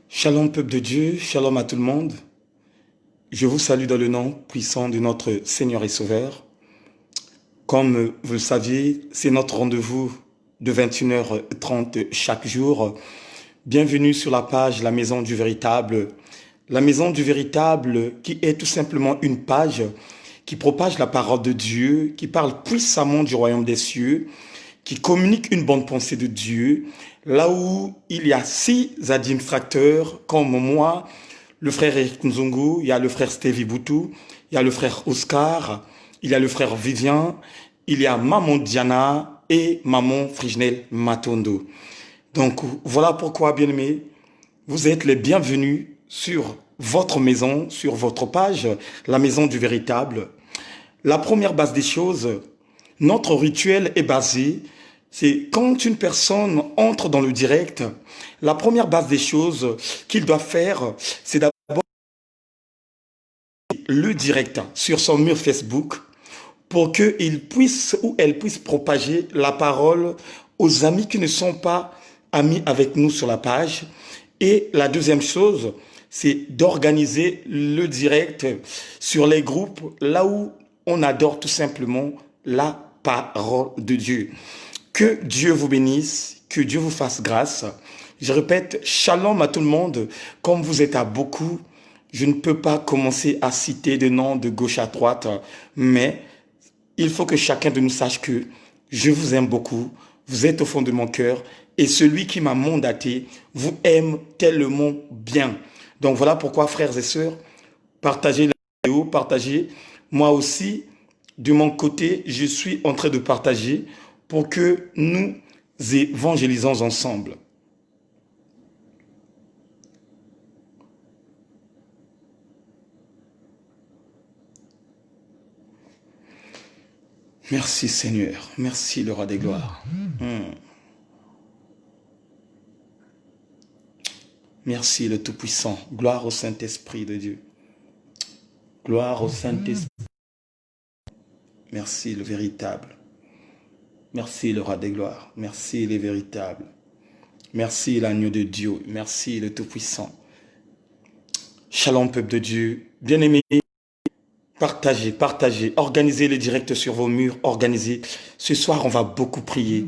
Shalom peuple de Dieu, shalom à tout le monde. Je vous salue dans le nom puissant de notre Seigneur et Sauveur. Comme vous le saviez, c'est notre rendez-vous de 21h30 chaque jour. Bienvenue sur la page La Maison du Véritable. La Maison du Véritable qui est tout simplement une page qui propage la parole de Dieu, qui parle puissamment du royaume des cieux, qui communique une bonne pensée de Dieu, là où il y a 6 administrateurs comme moi, le frère Eric Nzongo, il y a le frère Stevie Boutou, il y a le frère Oscar, il y a le frère Vivian, il y a Maman Diana et Maman Frijnel Matondo. Donc voilà pourquoi, bien-aimés, vous êtes les bienvenus sur votre maison, sur votre page, la Maison du Véritable. La première base des choses, notre rituel est basé, c'est quand une personne entre dans le direct, la première base des choses qu'il doit faire, c'est d'abord le direct sur son mur Facebook pour qu'il puisse ou elle puisse propager la parole aux amis qui ne sont pas amis avec nous sur la page. Et la deuxième chose, c'est d'organiser le direct sur les groupes là où on adore tout simplement la parole de Dieu. Que Dieu vous bénisse, que Dieu vous fasse grâce. Je répète, shalom à tout le monde. Comme vous êtes à beaucoup, je ne peux pas commencer à citer des noms de gauche à droite, mais il faut que chacun de nous sache que je vous aime beaucoup, vous êtes au fond de mon cœur, et celui qui m'a mandaté vous aime tellement bien. Donc voilà pourquoi, frères et sœurs, partagez la vidéo, partagez. Moi aussi, de mon côté, je suis en train de partager pour que nous évangélisons ensemble. Merci Seigneur, merci le roi des gloires. Merci le Tout-Puissant, gloire au Saint-Esprit de Dieu. Gloire au Saint-Esprit. Merci le véritable. Merci le roi des gloires. Merci les véritables. Merci l'agneau de Dieu. Merci le Tout-Puissant. Shalom peuple de Dieu. Bien-aimés, partagez, partagez. Organisez les directs sur vos murs. Organisez. Ce soir, on va beaucoup prier.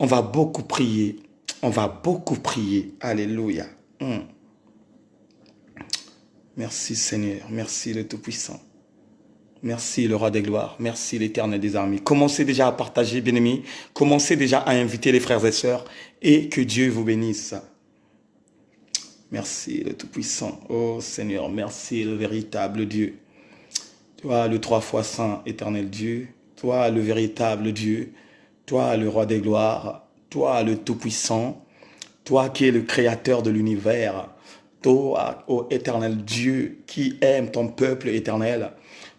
On va beaucoup prier. On va beaucoup prier. Alléluia. Merci Seigneur. Merci le Tout-Puissant. Merci le roi des gloires, merci l'éternel des armées. Commencez déjà à partager, bien-aimés. Commencez déjà à inviter les frères et sœurs et que Dieu vous bénisse. Merci le Tout-Puissant. Oh Seigneur, merci le véritable Dieu. Toi le 3 fois saint, éternel Dieu. Toi le véritable Dieu. Toi le roi des gloires. Toi le Tout-Puissant. Toi qui es le créateur de l'univers. Toi, ô éternel Dieu, qui aime ton peuple éternel.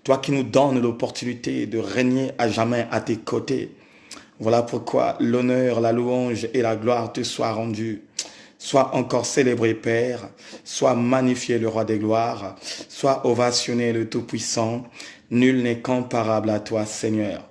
Toi qui nous donnes l'opportunité de régner à jamais à tes côtés. Voilà pourquoi l'honneur, la louange et la gloire te soient rendues. Sois encore célébré, Père. Sois magnifié, le roi des gloires. Sois ovationné, le Tout-Puissant. Nul n'est comparable à toi, Seigneur.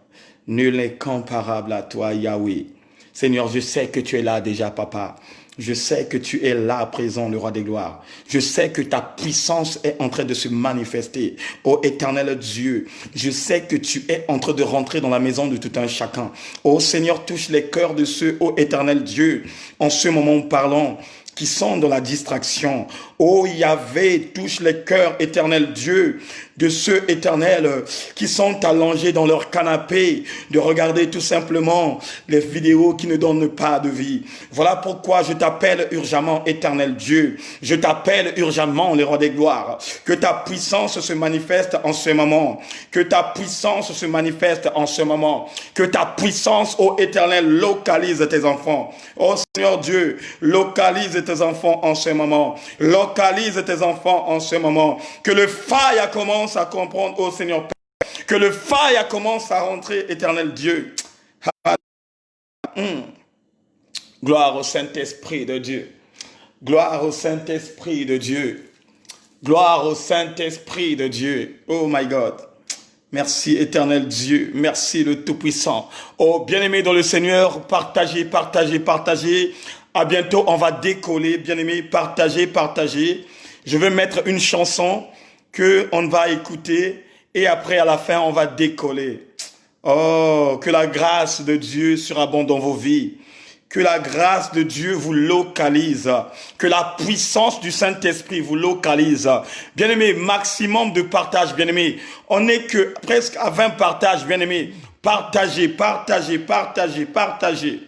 Nul n'est comparable à toi, Yahweh. Seigneur, je sais que tu es là déjà, Papa. Je sais que tu es là présent, le roi des gloires. Je sais que ta puissance est en train de se manifester. Ô éternel Dieu, je sais que tu es en train de rentrer dans la maison de tout un chacun. Ô Seigneur, touche les cœurs de ceux, ô éternel Dieu, en ce moment parlant, qui sont dans la distraction. Ô Yahvé, touche les cœurs, éternel Dieu, de ceux éternels qui sont allongés dans leur canapé, de regarder tout simplement les vidéos qui ne donnent pas de vie. Voilà pourquoi je t'appelle urgemment, éternel Dieu. Je t'appelle urgemment, le roi des gloires. Que ta puissance se manifeste en ce moment. Que ta puissance se manifeste en ce moment. Que ta puissance, ô éternel, localise tes enfants. Ô Seigneur Dieu, localise tes enfants en ce moment. Localise tes enfants en ce moment. Que le faille commence à comprendre, ô Seigneur Père. Que le faille commence à rentrer, éternel Dieu. Gloire au Saint-Esprit de Dieu. Gloire au Saint-Esprit de Dieu. Gloire au Saint-Esprit de Dieu. Oh my God. Merci éternel Dieu. Merci le Tout-Puissant. Oh bien-aimé dans le Seigneur, partagez, partagez, partagez. À bientôt, on va décoller, bien-aimés, partagez, partagez. Je vais mettre une chanson que on va écouter et après, à la fin, on va décoller. Oh, que la grâce de Dieu surabonde dans vos vies. Que la grâce de Dieu vous localise. Que la puissance du Saint-Esprit vous localise. Bien-aimés, maximum de partage, bien-aimés. On n'est que presque à 20 partages, bien-aimés. Partagez, partagez, partagez, partagez.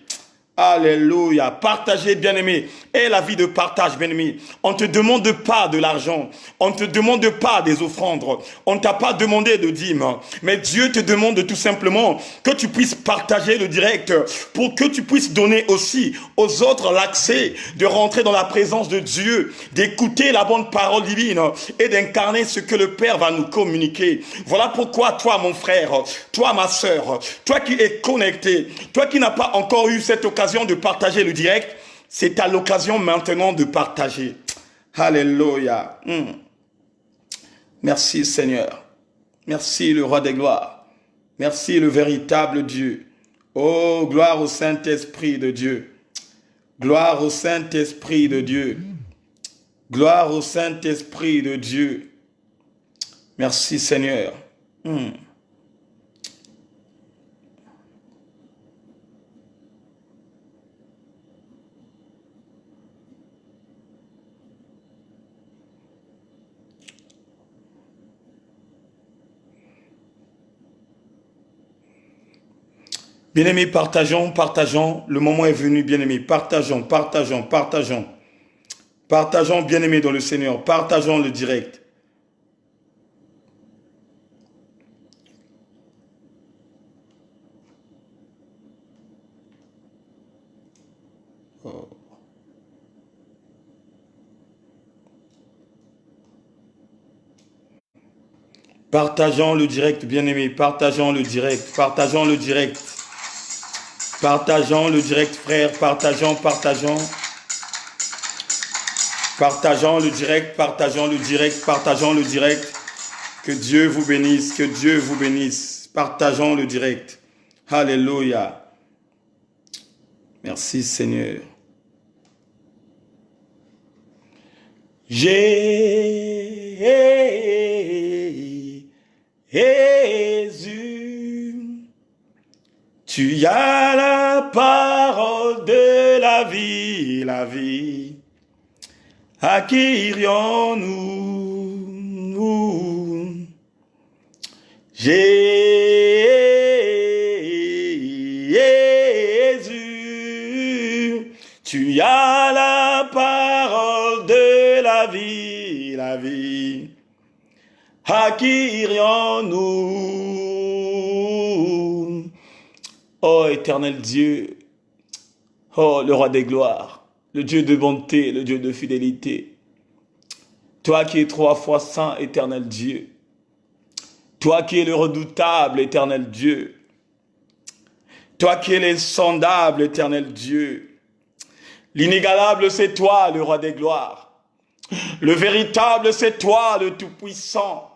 Alléluia. Partagez, bien-aimé. Et la vie de partage, bien-aimé. On ne te demande pas de l'argent. On ne te demande pas des offrandes. On ne t'a pas demandé de dîmes. Mais Dieu te demande tout simplement que tu puisses partager le direct pour que tu puisses donner aussi aux autres l'accès de rentrer dans la présence de Dieu, d'écouter la bonne parole divine et d'incarner ce que le Père va nous communiquer. Voilà pourquoi toi, mon frère, toi, ma sœur, toi qui es connecté, toi qui n'as pas encore eu cette occasion de partager le direct, c'est à l'occasion maintenant de partager. Alléluia. Merci Seigneur. Merci le roi des gloires. Merci le véritable Dieu. Oh, gloire au Saint-Esprit de Dieu. Gloire au Saint-Esprit de Dieu. Gloire au Saint-Esprit de Dieu. Merci Seigneur. Bien-aimés, partageons, partageons. Le moment est venu, bien-aimés. Partageons, partageons, partageons. Partageons, bien-aimés, dans le Seigneur. Partageons le direct. Oh. Partageons le direct, bien-aimés. Partageons le direct. Partageons le direct. Partageons le direct, frère. Partageons, partageons. Partageons le direct, partageons le direct, partageons le direct. Que Dieu vous bénisse, que Dieu vous bénisse. Partageons le direct. Alléluia. Merci Seigneur. Jésus, tu as la parole de la vie, la vie. À qui irions-nous? Jésus, tu as la parole de la vie, la vie. À qui irions-nous? Oh éternel Dieu, oh le roi des gloires, le Dieu de bonté, le Dieu de fidélité. Toi qui es 3 fois saint, éternel Dieu. Toi qui es le redoutable, éternel Dieu. Toi qui es l'insondable, éternel Dieu. L'inégalable, c'est toi, le roi des gloires. Le véritable, c'est toi, le tout-puissant.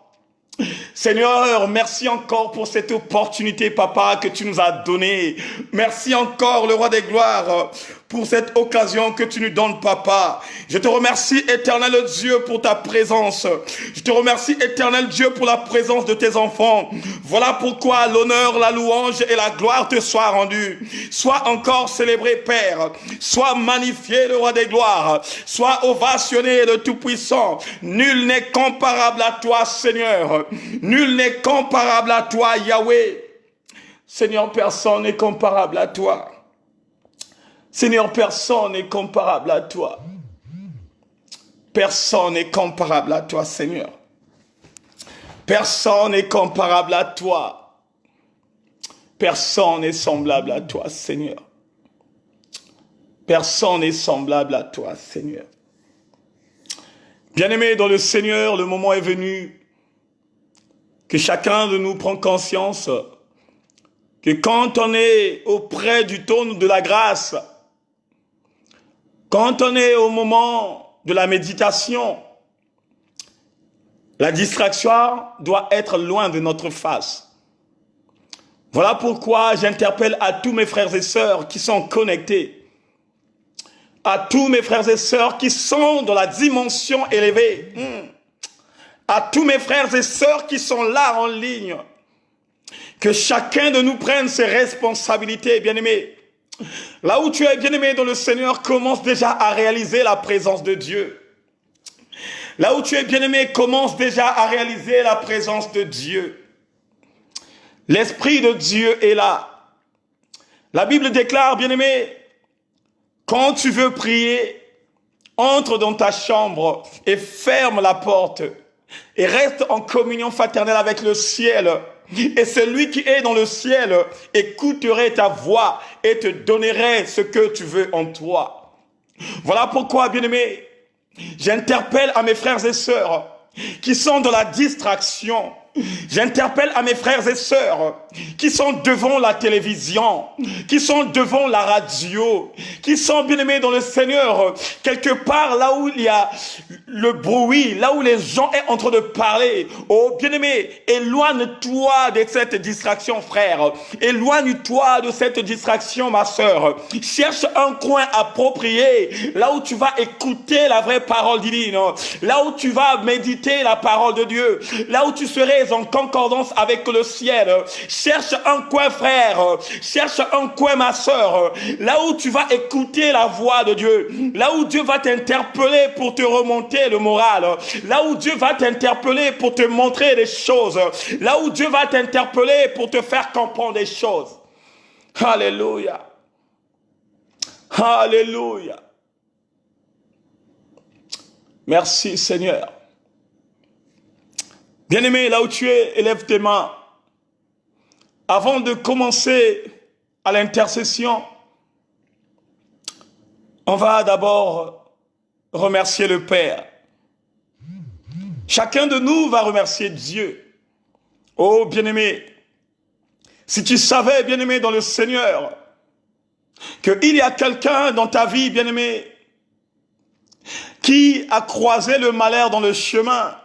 Seigneur, merci encore pour cette opportunité, papa, que tu nous as donnée. Merci encore, le roi des gloires, pour cette occasion que tu nous donnes, papa. Je te remercie, éternel Dieu, pour ta présence. Je te remercie, éternel Dieu, pour la présence de tes enfants. Voilà pourquoi l'honneur, la louange et la gloire te soient rendues. Sois encore célébré, Père. Sois magnifié, le roi des gloires. Sois ovationné, le Tout-Puissant. Nul n'est comparable à toi, Seigneur. Nul n'est comparable à toi, Yahweh. Seigneur, personne n'est comparable à toi. Seigneur, personne n'est comparable à toi. Personne n'est comparable à toi, Seigneur. Personne n'est comparable à toi. Personne n'est semblable à toi, Seigneur. Personne n'est semblable à toi, Seigneur. Bien-aimés dans le Seigneur, le moment est venu que chacun de nous prend conscience que quand on est auprès du trône de la grâce, quand on est au moment de la méditation, la distraction doit être loin de notre face. Voilà pourquoi j'interpelle à tous mes frères et sœurs qui sont connectés à tous mes frères et sœurs qui sont dans la dimension élevée, à tous mes frères et sœurs qui sont là en ligne, que chacun de nous prenne ses responsabilités, bien-aimés. Là où tu es, bien-aimé dans le Seigneur, commence déjà à réaliser la présence de Dieu. Là où tu es, bien-aimé, commence déjà à réaliser la présence de Dieu. L'Esprit de Dieu est là. La Bible déclare, bien-aimé, quand tu veux prier, entre dans ta chambre et ferme la porte et reste en communion fraternelle avec le ciel. Et celui qui est dans le ciel écouterait ta voix et te donnerait ce que tu veux en toi. Voilà pourquoi, bien-aimé, j'interpelle à mes frères et sœurs qui sont dans la distraction. J'interpelle à mes frères et sœurs qui sont devant la télévision, qui sont devant la radio, qui sont bien-aimés dans le Seigneur, quelque part là où il y a le bruit, là où les gens sont en train de parler. Oh bien-aimé, éloigne-toi de cette distraction, frère. Éloigne-toi de cette distraction, ma sœur. Cherche un coin approprié, là où tu vas écouter la vraie parole divine, là où tu vas méditer la parole de Dieu, là où tu serais en concordance avec le ciel. Cherche un coin, frère. Cherche un coin, ma sœur. Là où tu vas écouter la voix de Dieu. Là où Dieu va t'interpeller pour te remonter le moral. Là où Dieu va t'interpeller pour te montrer des choses. Là où Dieu va t'interpeller pour te faire comprendre des choses. Alléluia. Alléluia. Merci, Seigneur. Bien-aimé, là où tu es, élève tes mains. Avant de commencer à l'intercession, on va d'abord remercier le Père. Chacun de nous va remercier Dieu. Oh, bien-aimé, si tu savais, bien-aimé, dans le Seigneur, qu'il y a quelqu'un dans ta vie, bien-aimé, qui a croisé le malheur dans le chemin,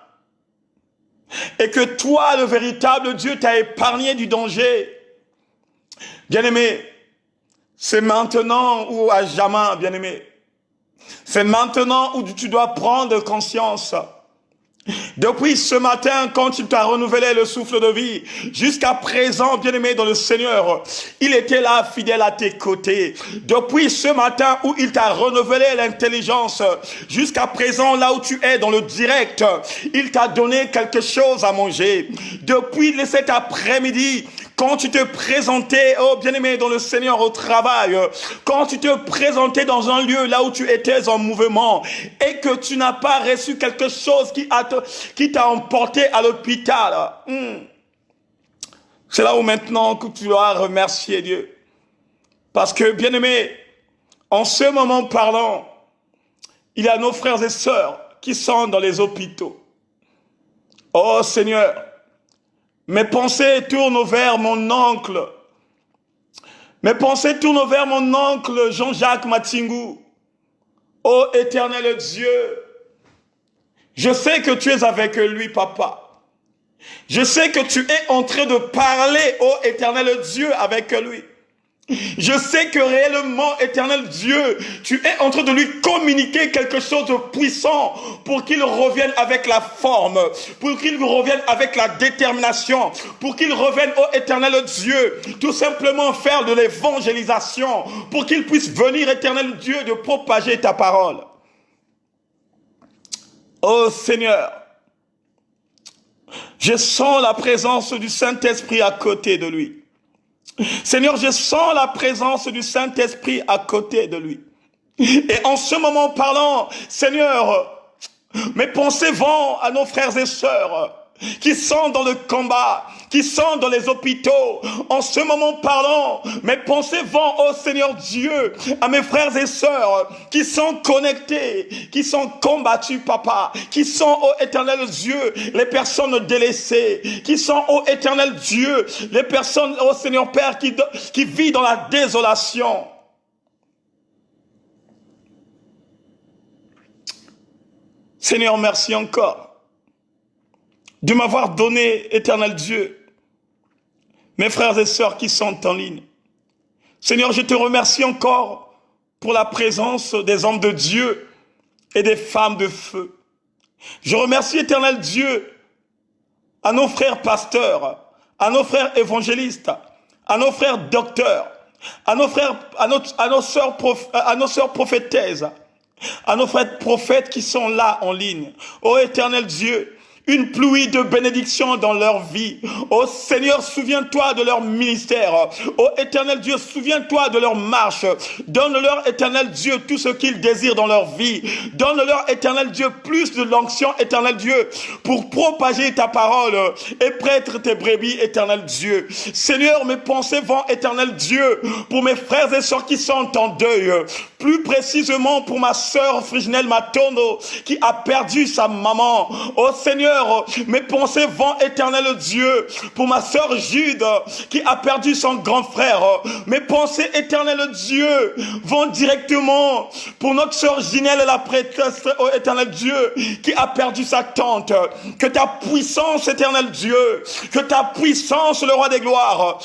et que toi, le véritable Dieu, t'a épargné du danger. Bien-aimé, c'est maintenant ou à jamais, bien-aimé. C'est maintenant où tu dois prendre conscience. Depuis ce matin, quand il t'a renouvelé le souffle de vie, jusqu'à présent, bien-aimé dans le Seigneur, il était là, fidèle à tes côtés. Depuis ce matin où il t'a renouvelé l'intelligence, jusqu'à présent, là où tu es dans le direct, il t'a donné quelque chose à manger. Depuis cet après-midi, quand tu te présentais, oh bien-aimé, dans le Seigneur au travail, quand tu te présentais dans un lieu là où tu étais en mouvement et que tu n'as pas reçu quelque chose qui t'a emporté à l'hôpital, c'est là où maintenant que tu dois remercier Dieu. Parce que, bien-aimé, en ce moment parlant, il y a nos frères et sœurs qui sont dans les hôpitaux. Oh Seigneur, mes pensées tournent vers mon oncle. Mes pensées tournent vers mon oncle Jean-Jacques Matingou. Ô éternel Dieu, je sais que tu es avec lui, papa. Je sais que tu es en train de parler, ô éternel Dieu, avec lui. Je sais que réellement, éternel Dieu, tu es en train de lui communiquer quelque chose de puissant pour qu'il revienne avec la forme, pour qu'il revienne avec la détermination, pour qu'il revienne, ô éternel Dieu, tout simplement faire de l'évangélisation, pour qu'il puisse venir, éternel Dieu, de propager ta parole. Ô Seigneur, je sens la présence du Saint-Esprit à côté de lui. Seigneur, je sens la présence du Saint-Esprit à côté de lui. Et en ce moment parlant, Seigneur, mes pensées vont à nos frères et sœurs qui sont dans le combat, qui sont dans les hôpitaux. En ce moment parlant, mes pensées vont au Seigneur Dieu, à mes frères et sœurs qui sont connectés, qui sont combattus, papa, qui sont au éternel Dieu, les personnes délaissées, qui sont au éternel Dieu, les personnes, au Seigneur Père, qui vivent dans la désolation. Seigneur, merci encore de m'avoir donné, éternel Dieu, mes frères et sœurs qui sont en ligne. Seigneur, je te remercie encore pour la présence des hommes de Dieu et des femmes de feu. Je remercie, éternel Dieu, à nos frères pasteurs, à nos frères évangélistes, à nos frères docteurs, à nos frères, à nos sœurs prophétesses, à nos frères prophètes qui sont là en ligne. Ô éternel Dieu, une pluie de bénédictions dans leur vie. Ô Seigneur, souviens-toi de leur ministère. Ô éternel Dieu, souviens-toi de leur marche. Donne-leur, éternel Dieu, tout ce qu'ils désirent dans leur vie. Donne-leur, éternel Dieu, plus de l'onction, éternel Dieu, pour propager ta parole et prêtre tes brebis, éternel Dieu. Seigneur, mes pensées vont, éternel Dieu, pour mes frères et sœurs qui sont en deuil. Plus précisément pour ma sœur Friginelle Matono, qui a perdu sa maman. Ô Seigneur, mes pensées vont, éternel Dieu, pour ma sœur Jude, qui a perdu son grand frère. Mes pensées, éternel Dieu, vont directement pour notre sœur Ginelle, la prêtresse, oh éternel Dieu, qui a perdu sa tante. Que ta puissance, éternel Dieu, que ta puissance, le roi des gloires,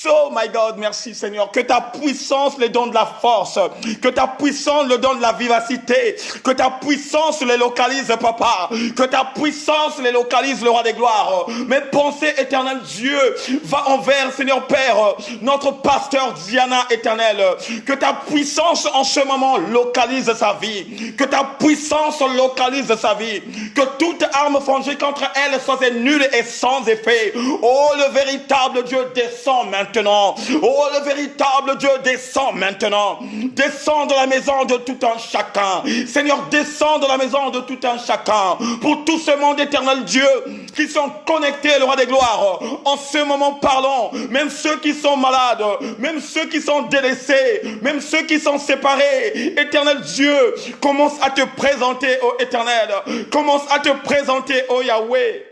oh my God, merci Seigneur, que ta puissance les donne de la force, que ta puissance le donne de la vivacité, que ta puissance les localise, papa, que ta puissance les localise, le roi des gloires. Mes pensées, éternel Dieu, va envers, Seigneur Père, notre pasteur Diana, éternel. Que ta puissance en ce moment localise sa vie. Que ta puissance localise sa vie. Que toute arme forgée contre elle soit nulle et sans effet. Oh, le véritable Dieu descend maintenant. Oh, le véritable Dieu descend maintenant. Descend de la maison de tout un chacun. Seigneur, descend de la maison de tout un chacun. Pour tout ce monde éternel Dieu, qui sont connectés, le roi des gloires, en ce moment parlons, même ceux qui sont malades, même ceux qui sont délaissés, même ceux qui sont séparés, éternel Dieu, commence à te présenter, ô éternel, commence à te présenter, ô Yahweh,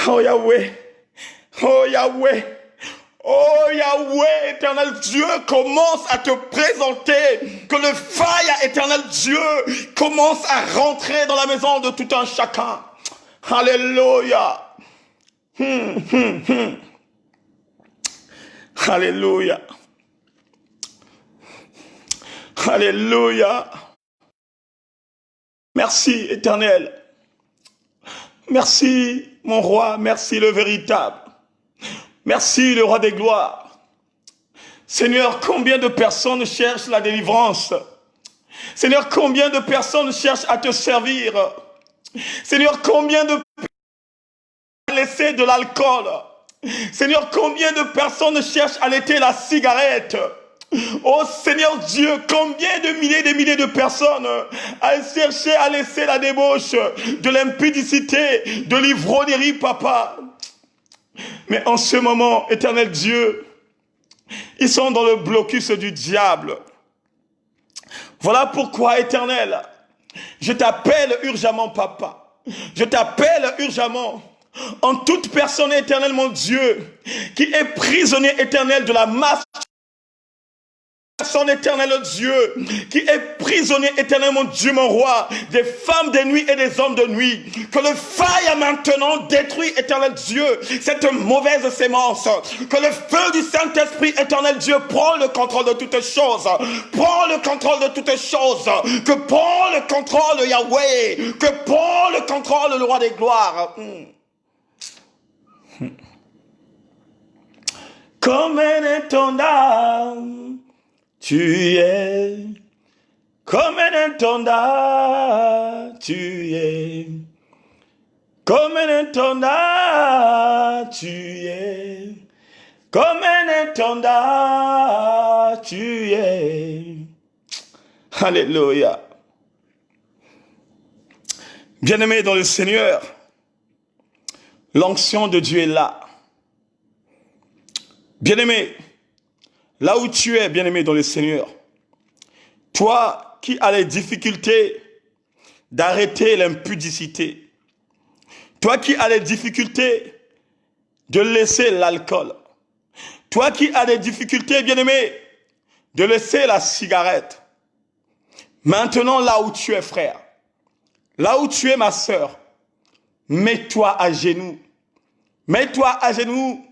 ô Yahweh, ô Yahweh. Oh Yahweh, éternel Dieu, commence à te présenter, que le fire, éternel Dieu, commence à rentrer dans la maison de tout un chacun. Alléluia. Alléluia. Alléluia. Merci, éternel. Merci, mon roi, merci le véritable. Merci, le roi des gloires. Seigneur, combien de personnes cherchent la délivrance? Seigneur, combien de personnes cherchent à te servir? Seigneur, combien de personnes laissent de l'alcool? Seigneur, combien de personnes cherchent à laisser la cigarette? Oh Seigneur Dieu, combien de milliers de personnes à chercher à laisser la débauche, de l'impudicité, de l'ivrognerie, papa. Mais en ce moment, éternel Dieu, ils sont dans le blocus du diable. Voilà pourquoi, éternel, je t'appelle urgemment, papa. Je t'appelle urgemment en toute personne, éternel, mon Dieu, qui est prisonnier, éternel, de la masse. Son éternel Dieu, qui est prisonnier éternel, mon Dieu, mon roi, des femmes de nuit et des hommes de nuit. Que le feu maintenant détruit, éternel Dieu, cette mauvaise sémence. Que le feu du Saint-Esprit, éternel Dieu, prend le contrôle de toutes choses. Prends le contrôle de toutes choses. Que prend le contrôle Yahweh. Que prend le contrôle le roi des gloires. Comme un étendard, tu es comme un étendard, tu es comme un étendard, tu es comme un étendard, tu es. Alléluia. Bien-aimé dans le Seigneur, l'onction de Dieu est là. Bien-aimé, là où tu es, bien-aimé dans le Seigneur, toi qui as les difficultés d'arrêter l'impudicité, toi qui as les difficultés de laisser l'alcool, toi qui as des difficultés, bien-aimé, de laisser la cigarette, maintenant là où tu es, frère, là où tu es, ma sœur, mets-toi à genoux. Mets-toi à genoux,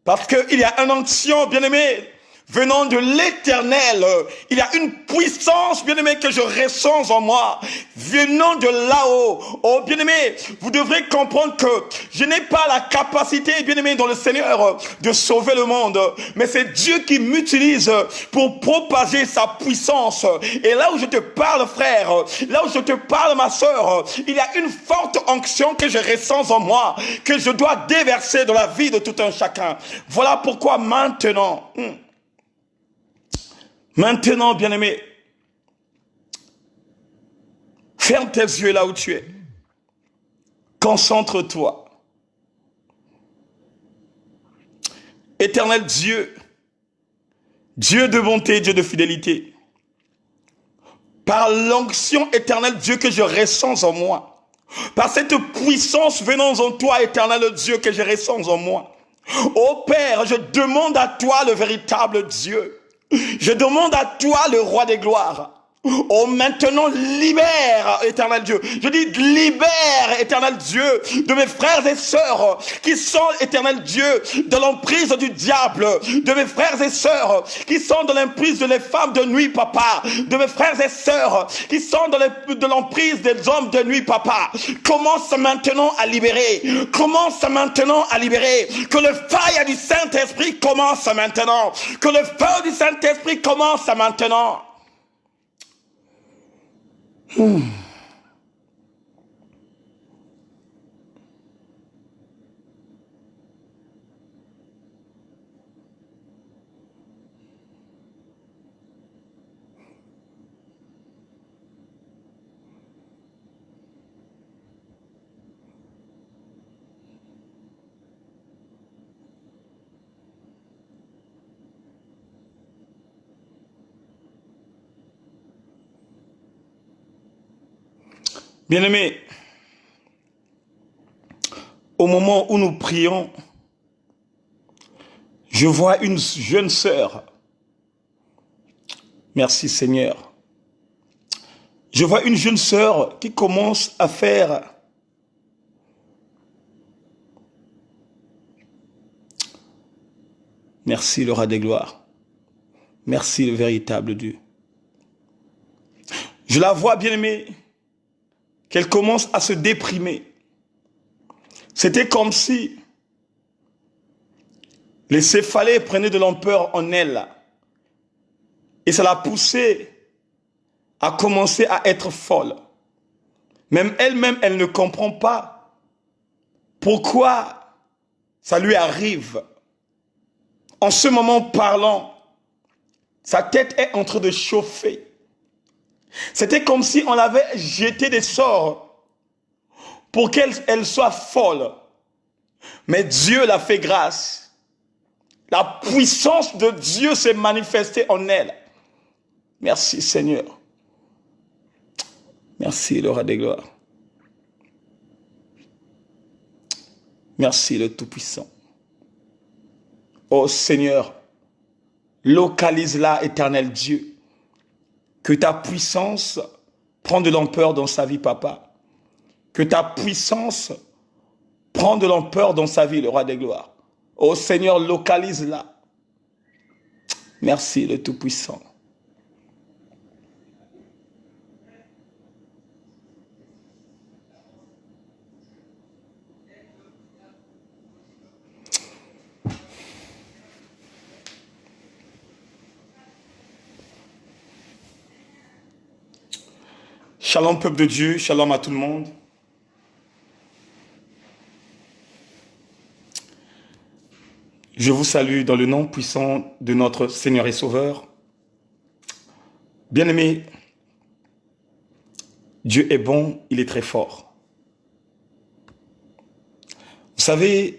parce qu'il y a une onction, bien-aimé, venant de l'Éternel. Il y a une puissance, bien-aimé, que je ressens en moi, venant de là-haut. Oh, bien-aimé, vous devrez comprendre que je n'ai pas la capacité, bien-aimé, dans le Seigneur, de sauver le monde. Mais c'est Dieu qui m'utilise pour propager sa puissance. Et là où je te parle, frère, là où je te parle, ma sœur, il y a une forte onction que je ressens en moi, que je dois déverser dans la vie de tout un chacun. Voilà pourquoi maintenant, bien-aimé, ferme tes yeux là où tu es. Concentre-toi. Éternel Dieu, Dieu de bonté, Dieu de fidélité, par l'onction éternelle, Dieu, que je ressens en moi, par cette puissance venant en toi, éternel Dieu, que je ressens en moi, ô Père, je demande à toi le véritable Dieu. Je demande à toi le roi des gloires. Oh, maintenant, libère, éternel Dieu. Je dis, libère, éternel Dieu, de mes frères et sœurs qui sont, éternel Dieu, de l'emprise du diable, de mes frères et sœurs qui sont de l'emprise de les femmes de nuit, papa, de mes frères et sœurs qui sont de l'emprise des hommes de nuit, papa. Commence maintenant à libérer. Commence maintenant à libérer. Que le feu du Saint-Esprit commence maintenant. Que le feu du Saint-Esprit commence maintenant. Bien-aimés, au moment où nous prions, je vois une jeune sœur. Merci Seigneur. Je vois une jeune sœur qui commence à faire merci le roi des gloires. Merci le véritable Dieu. Je la vois, bien-aimée, qu'elle commence à se déprimer. C'était comme si les céphalées prenaient de l'ampleur en elle. Et ça l'a poussée à commencer à être folle. Même elle-même, elle ne comprend pas pourquoi ça lui arrive. En ce moment parlant, sa tête est en train de chauffer. C'était comme si on avait jeté des sorts pour qu'elle soit folle. Mais Dieu l'a fait grâce. La puissance de Dieu s'est manifestée en elle. Merci Seigneur. Merci le roi des gloires. Merci le Tout-Puissant. Oh Seigneur, localise-la, éternel Dieu. Que ta puissance prenne de l'ampleur dans sa vie, papa. Que ta puissance prenne de l'ampleur dans sa vie, le roi des gloires. Oh Seigneur, localise-la. Merci le Tout-Puissant. Shalom peuple de Dieu, shalom à tout le monde. Je vous salue dans le nom puissant de notre Seigneur et Sauveur. Bien-aimés, Dieu est bon, il est très fort. Vous savez,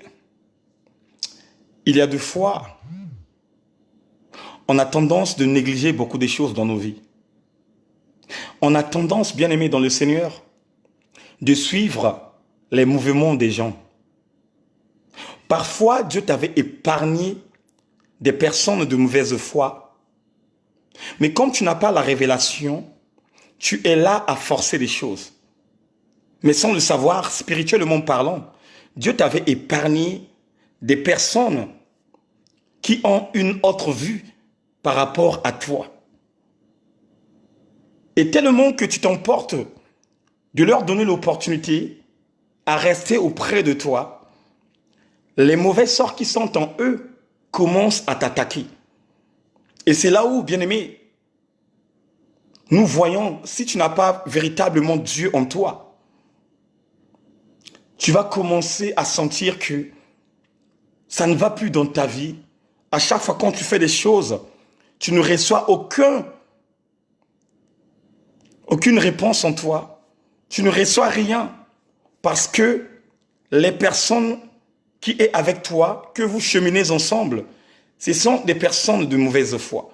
il y a des fois, on a tendance de négliger beaucoup de choses dans nos vies. On a tendance, bien aimé dans le Seigneur, de suivre les mouvements des gens. Parfois, Dieu t'avait épargné des personnes de mauvaise foi. Mais comme tu n'as pas la révélation, tu es là à forcer les choses. Mais sans le savoir, spirituellement parlant, Dieu t'avait épargné des personnes qui ont une autre vue par rapport à toi. Et tellement que tu t'emportes de leur donner l'opportunité à rester auprès de toi, les mauvais sorts qui sont en eux commencent à t'attaquer. Et c'est là où, bien-aimé, nous voyons, si tu n'as pas véritablement Dieu en toi, tu vas commencer à sentir que ça ne va plus dans ta vie. À chaque fois quand tu fais des choses, tu ne reçois aucune réponse en toi. Tu ne reçois rien parce que les personnes qui sont avec toi, que vous cheminez ensemble, ce sont des personnes de mauvaise foi.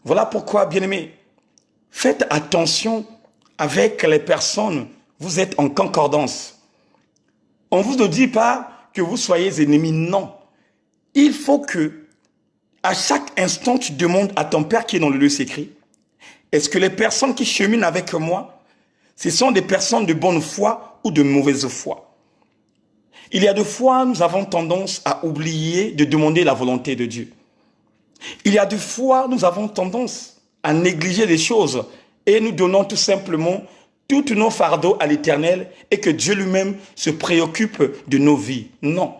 Voilà pourquoi, bien-aimés, faites attention avec les personnes. Vous êtes en concordance. On ne vous dit pas que vous soyez ennemis, non. Il faut que, à chaque instant, tu demandes à ton Père qui est dans le lieu secret, est-ce que les personnes qui cheminent avec moi, ce sont des personnes de bonne foi ou de mauvaise foi? Il y a des fois, nous avons tendance à oublier de demander la volonté de Dieu. Il y a des fois, nous avons tendance à négliger les choses et nous donnons tout simplement tous nos fardeaux à l'Éternel et que Dieu lui-même se préoccupe de nos vies. Non.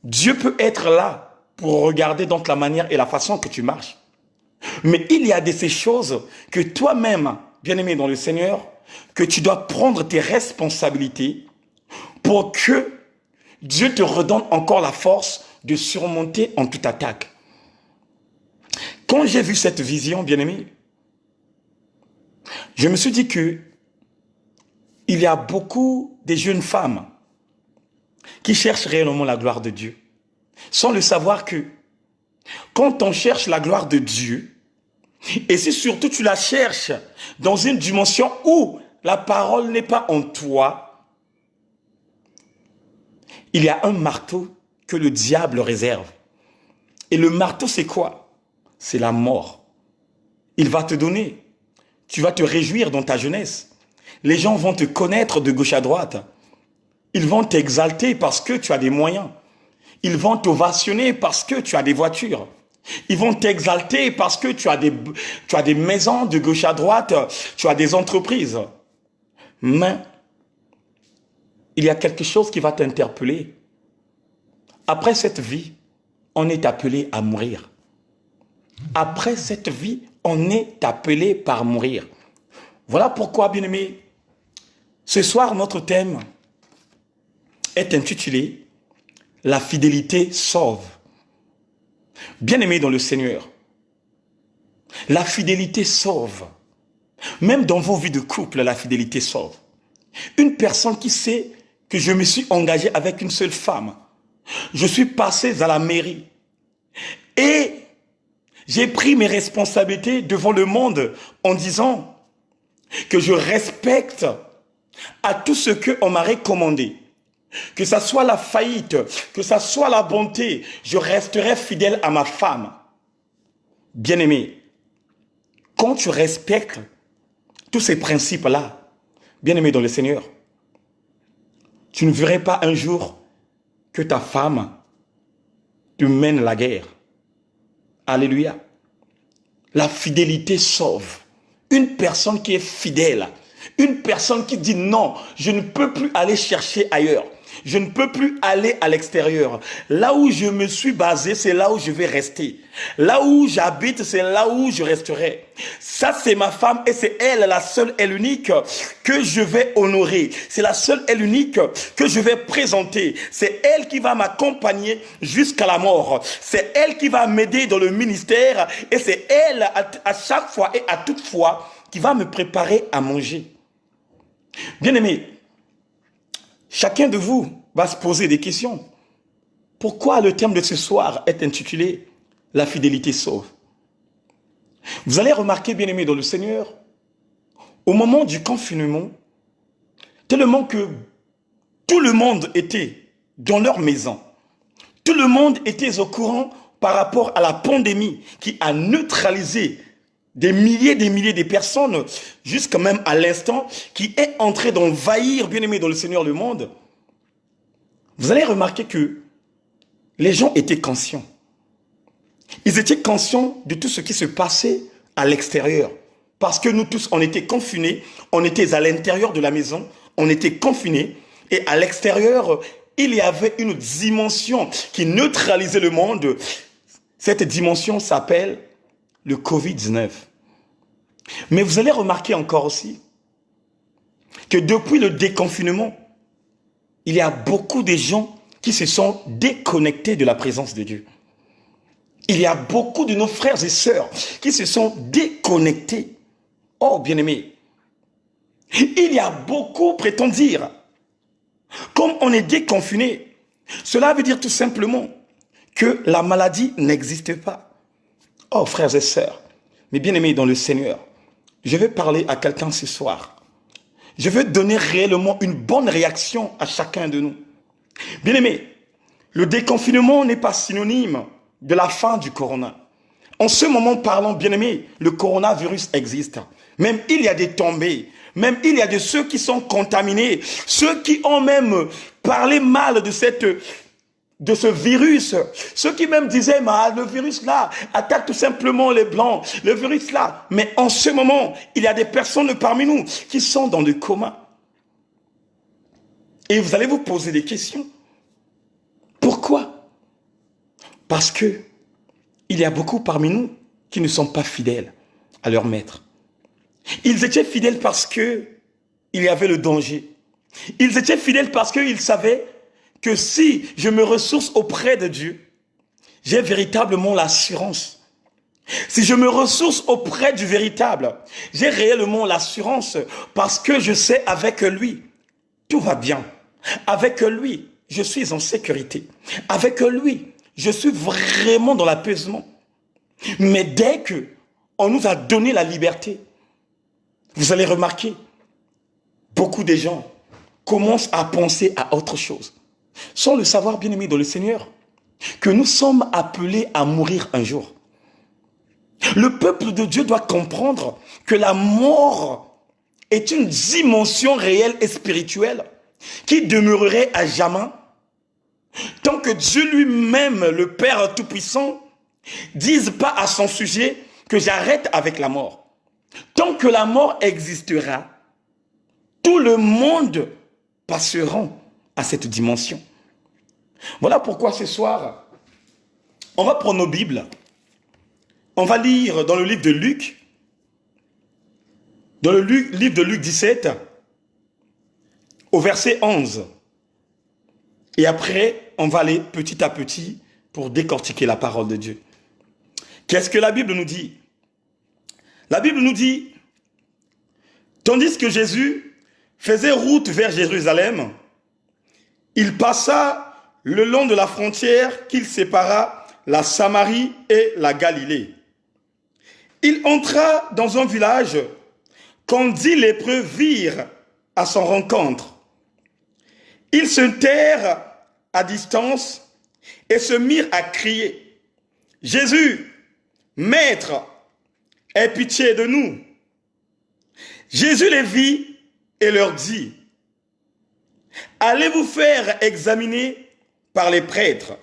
Dieu peut être là pour regarder donc la manière et la façon que tu marches. Mais il y a de ces choses que toi-même, bien-aimé dans le Seigneur, que tu dois prendre tes responsabilités pour que Dieu te redonne encore la force de surmonter en toute attaque. Quand j'ai vu cette vision, bien-aimé, je me suis dit que il y a beaucoup de jeunes femmes qui cherchent réellement la gloire de Dieu, sans le savoir que quand on cherche la gloire de Dieu, et si surtout tu la cherches dans une dimension où la parole n'est pas en toi, il y a un marteau que le diable réserve. Et le marteau, c'est quoi? C'est la mort. Il va te donner. Tu vas te réjouir dans ta jeunesse. Les gens vont te connaître de gauche à droite. Ils vont t'exalter parce que tu as des moyens. Ils vont t'ovationner parce que tu as des voitures. Ils vont t'exalter parce que tu as des maisons de gauche à droite, tu as des entreprises. Mais il y a quelque chose qui va t'interpeller. Après cette vie, on est appelé à mourir. Après cette vie, on est appelé par mourir. Voilà pourquoi, bien-aimés, ce soir, notre thème est intitulé « La fidélité sauve ». Bien-aimés dans le Seigneur, la fidélité sauve. Même dans vos vies de couple, la fidélité sauve. Une personne qui sait que je me suis engagé avec une seule femme, je suis passé à la mairie et j'ai pris mes responsabilités devant le monde en disant que je respecte à tout ce qu'on m'a recommandé. Que ça soit la faillite, que ça soit la bonté, je resterai fidèle à ma femme. Bien-aimé, quand tu respectes tous ces principes-là, bien-aimé dans le Seigneur, tu ne verrais pas un jour que ta femme te mène la guerre. Alléluia. La fidélité sauve. Une personne qui est fidèle, une personne qui dit non, je ne peux plus aller chercher ailleurs. Je ne peux plus aller à l'extérieur. Là où je me suis basé, c'est là où je vais rester. Là où j'habite, c'est là où je resterai. Ça, c'est ma femme et c'est elle, la seule et l'unique que je vais honorer. C'est la seule et l'unique que je vais présenter. C'est elle qui va m'accompagner jusqu'à la mort. C'est elle qui va m'aider dans le ministère et c'est elle à chaque fois et à toute fois qui va me préparer à manger. Bien-aimés, chacun de vous va se poser des questions. Pourquoi le thème de ce soir est intitulé « La fidélité sauve ». Vous allez remarquer, bien-aimés dans le Seigneur, au moment du confinement, tellement que tout le monde était dans leur maison, tout le monde était au courant par rapport à la pandémie qui a neutralisé des milliers de personnes, jusqu'à même à l'instant, qui est en train d'envahir, bien-aimé dans le Seigneur, le monde. Vous allez remarquer que les gens étaient conscients. Ils étaient conscients de tout ce qui se passait à l'extérieur. Parce que nous tous, on était confinés, on était à l'intérieur de la maison, on était confinés, et à l'extérieur, il y avait une dimension qui neutralisait le monde. Cette dimension s'appelle le Covid-19. Mais vous allez remarquer encore aussi que depuis le déconfinement, il y a beaucoup de gens qui se sont déconnectés de la présence de Dieu. Il y a beaucoup de nos frères et sœurs qui se sont déconnectés. Oh, bien-aimés, il y a beaucoup, prétend dire, comme on est déconfiné, cela veut dire tout simplement que la maladie n'existe pas. Oh, frères et sœurs, mes bien-aimés dans le Seigneur, je vais parler à quelqu'un ce soir. Je veux donner réellement une bonne réaction à chacun de nous. Bien-aimés, le déconfinement n'est pas synonyme de la fin du corona. En ce moment parlant, bien-aimés, le coronavirus existe. Même il y a des tombés, même il y a de ceux qui sont contaminés, ceux qui ont même parlé mal de ce virus, ceux qui même disaient, le virus là attaque tout simplement les blancs, le virus là. Mais en ce moment, il y a des personnes parmi nous qui sont dans le coma. Et vous allez vous poser des questions. Pourquoi? Parce que il y a beaucoup parmi nous qui ne sont pas fidèles à leur maître. Ils étaient fidèles parce que il y avait le danger. Ils étaient fidèles parce qu'ils savaient que si je me ressource auprès de Dieu, j'ai véritablement l'assurance. Si je me ressource auprès du véritable, j'ai réellement l'assurance parce que je sais avec lui, tout va bien. Avec lui, je suis en sécurité. Avec lui, je suis vraiment dans l'apaisement. Mais dès que on nous a donné la liberté, vous allez remarquer, beaucoup de gens commencent à penser à autre chose. Sans le savoir, bien aimé dans le Seigneur, que nous sommes appelés à mourir un jour. Le peuple de Dieu doit comprendre que la mort est une dimension réelle et spirituelle qui demeurerait à jamais tant que Dieu lui-même, le Père Tout-Puissant, dise pas à son sujet que j'arrête avec la mort. Tant que la mort existera, tout le monde passera à cette dimension. Voilà pourquoi ce soir, on va prendre nos Bibles, on va lire dans le livre de Luc, dans le livre de Luc 17, au verset 11. Et après, on va aller petit à petit pour décortiquer la parole de Dieu. Qu'est-ce que la Bible nous dit? La Bible nous dit, tandis que Jésus faisait route vers Jérusalem, il passa le long de la frontière qu'il sépara la Samarie et la Galilée. Il entra dans un village qu'on dit lépreux virent à son rencontre. Ils se tinrent à distance et se mirent à crier, « Jésus, Maître, aie pitié de nous. » Jésus les vit et leur dit, « Allez vous faire examiner par les prêtres. »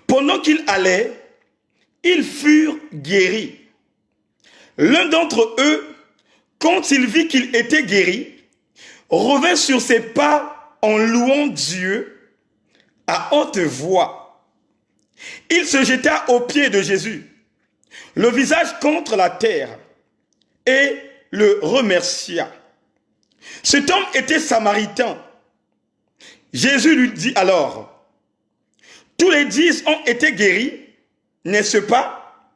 Pendant qu'ils allaient, ils furent guéris. L'un d'entre eux, quand il vit qu'il était guéri, revint sur ses pas en louant Dieu à haute voix. Il se jeta aux pieds de Jésus, le visage contre la terre, et le remercia. Cet homme était samaritain. Jésus lui dit alors, « Tous les 10 ont été guéris, n'est-ce pas?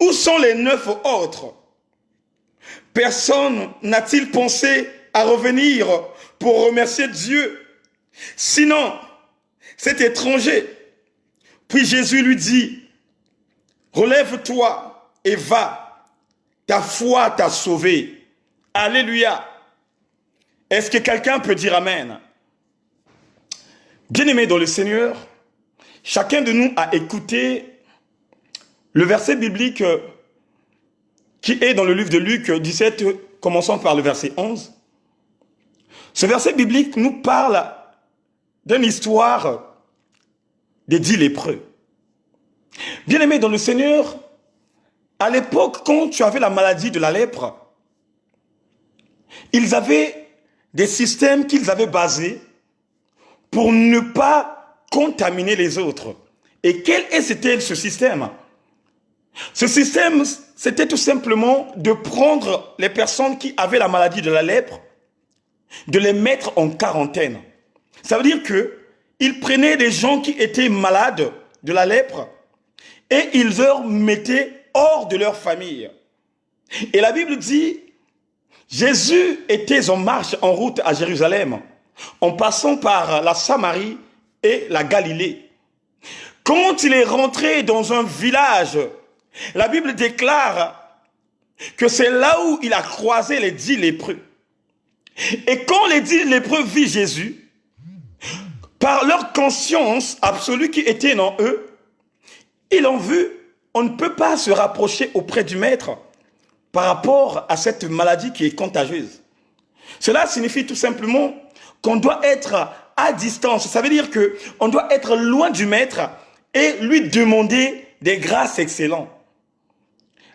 Où sont les 9 autres? Personne n'a-t-il pensé à revenir pour remercier Dieu? Sinon, cet étranger. » Puis Jésus lui dit, « Relève-toi et va, ta foi t'a sauvé. » Alléluia. Est-ce que quelqu'un peut dire Amen? Bien-aimés dans le Seigneur, chacun de nous a écouté le verset biblique qui est dans le livre de Luc 17, commençons par le verset 11. Ce verset biblique nous parle d'une histoire des 10 lépreux. Bien-aimé dans le Seigneur, à l'époque, quand tu avais la maladie de la lèpre, ils avaient des systèmes qu'ils avaient basés pour ne pas contaminer les autres. Et c'était ce système? Ce système, c'était tout simplement de prendre les personnes qui avaient la maladie de la lèpre, de les mettre en quarantaine. Ça veut dire que ils prenaient des gens qui étaient malades de la lèpre et ils leur mettaient hors de leur famille. Et la Bible dit, Jésus était en marche, en route à Jérusalem, en passant par la Samarie et la Galilée. Quand il est rentré dans un village, la Bible déclare que c'est là où il a croisé les 10 lépreux. Et quand les 10 lépreux virent Jésus, par leur conscience absolue qui était en eux, ils ont vu, on ne peut pas se rapprocher auprès du Maître par rapport à cette maladie qui est contagieuse. Cela signifie tout simplement qu'on doit être à distance. Ça veut dire qu'on doit être loin du Maître et lui demander des grâces excellentes.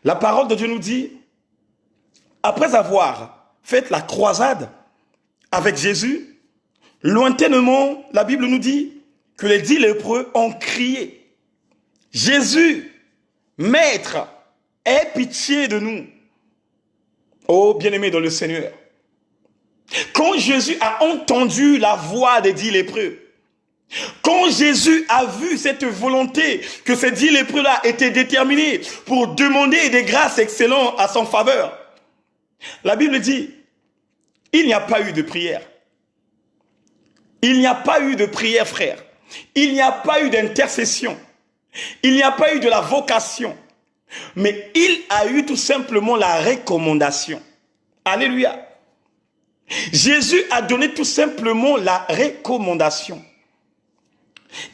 La parole de Dieu nous dit, après avoir fait la croisade avec Jésus, lointainement, la Bible nous dit que les 10 lépreux ont crié, « Jésus, Maître, aie pitié de nous. » Oh, bien-aimé dans le Seigneur, quand Jésus a entendu la voix des 10 lépreux, quand Jésus a vu cette volonté que ces 10 lépreux-là étaient déterminés pour demander des grâces excellentes à son faveur, la Bible dit, il n'y a pas eu de prière. Il n'y a pas eu de prière, frère. Il n'y a pas eu d'intercession. Il n'y a pas eu de la vocation. Mais il a eu tout simplement la recommandation. Alléluia. Jésus a donné tout simplement la recommandation.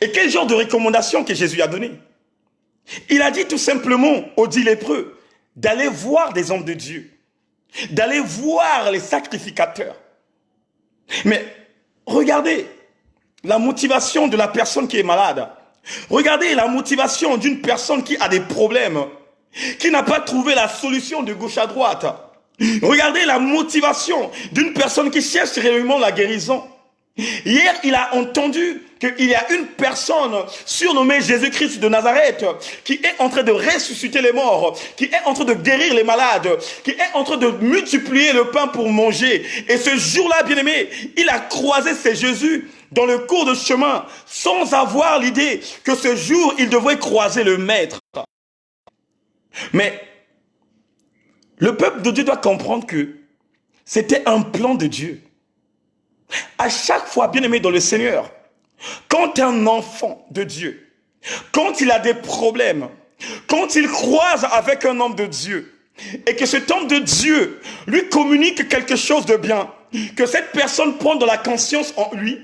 Et quel genre de recommandation que Jésus a donné? Il a dit tout simplement aux 10 lépreux d'aller voir des hommes de Dieu, d'aller voir les sacrificateurs. Mais regardez la motivation de la personne qui est malade. Regardez la motivation d'une personne qui a des problèmes, qui n'a pas trouvé la solution de gauche à droite. Regardez la motivation d'une personne qui cherche réellement la guérison. Hier, il a entendu qu'il y a une personne surnommée Jésus-Christ de Nazareth qui est en train de ressusciter les morts, qui est en train de guérir les malades, qui est en train de multiplier le pain pour manger. Et ce jour-là, bien-aimé, il a croisé ce Jésus dans le cours de chemin sans avoir l'idée que ce jour, il devrait croiser le Maître. Mais le peuple de Dieu doit comprendre que c'était un plan de Dieu. À chaque fois, bien-aimé dans le Seigneur, quand un enfant de Dieu, quand il a des problèmes, quand il croise avec un homme de Dieu, et que cet homme de Dieu lui communique quelque chose de bien, que cette personne prend de la conscience en lui,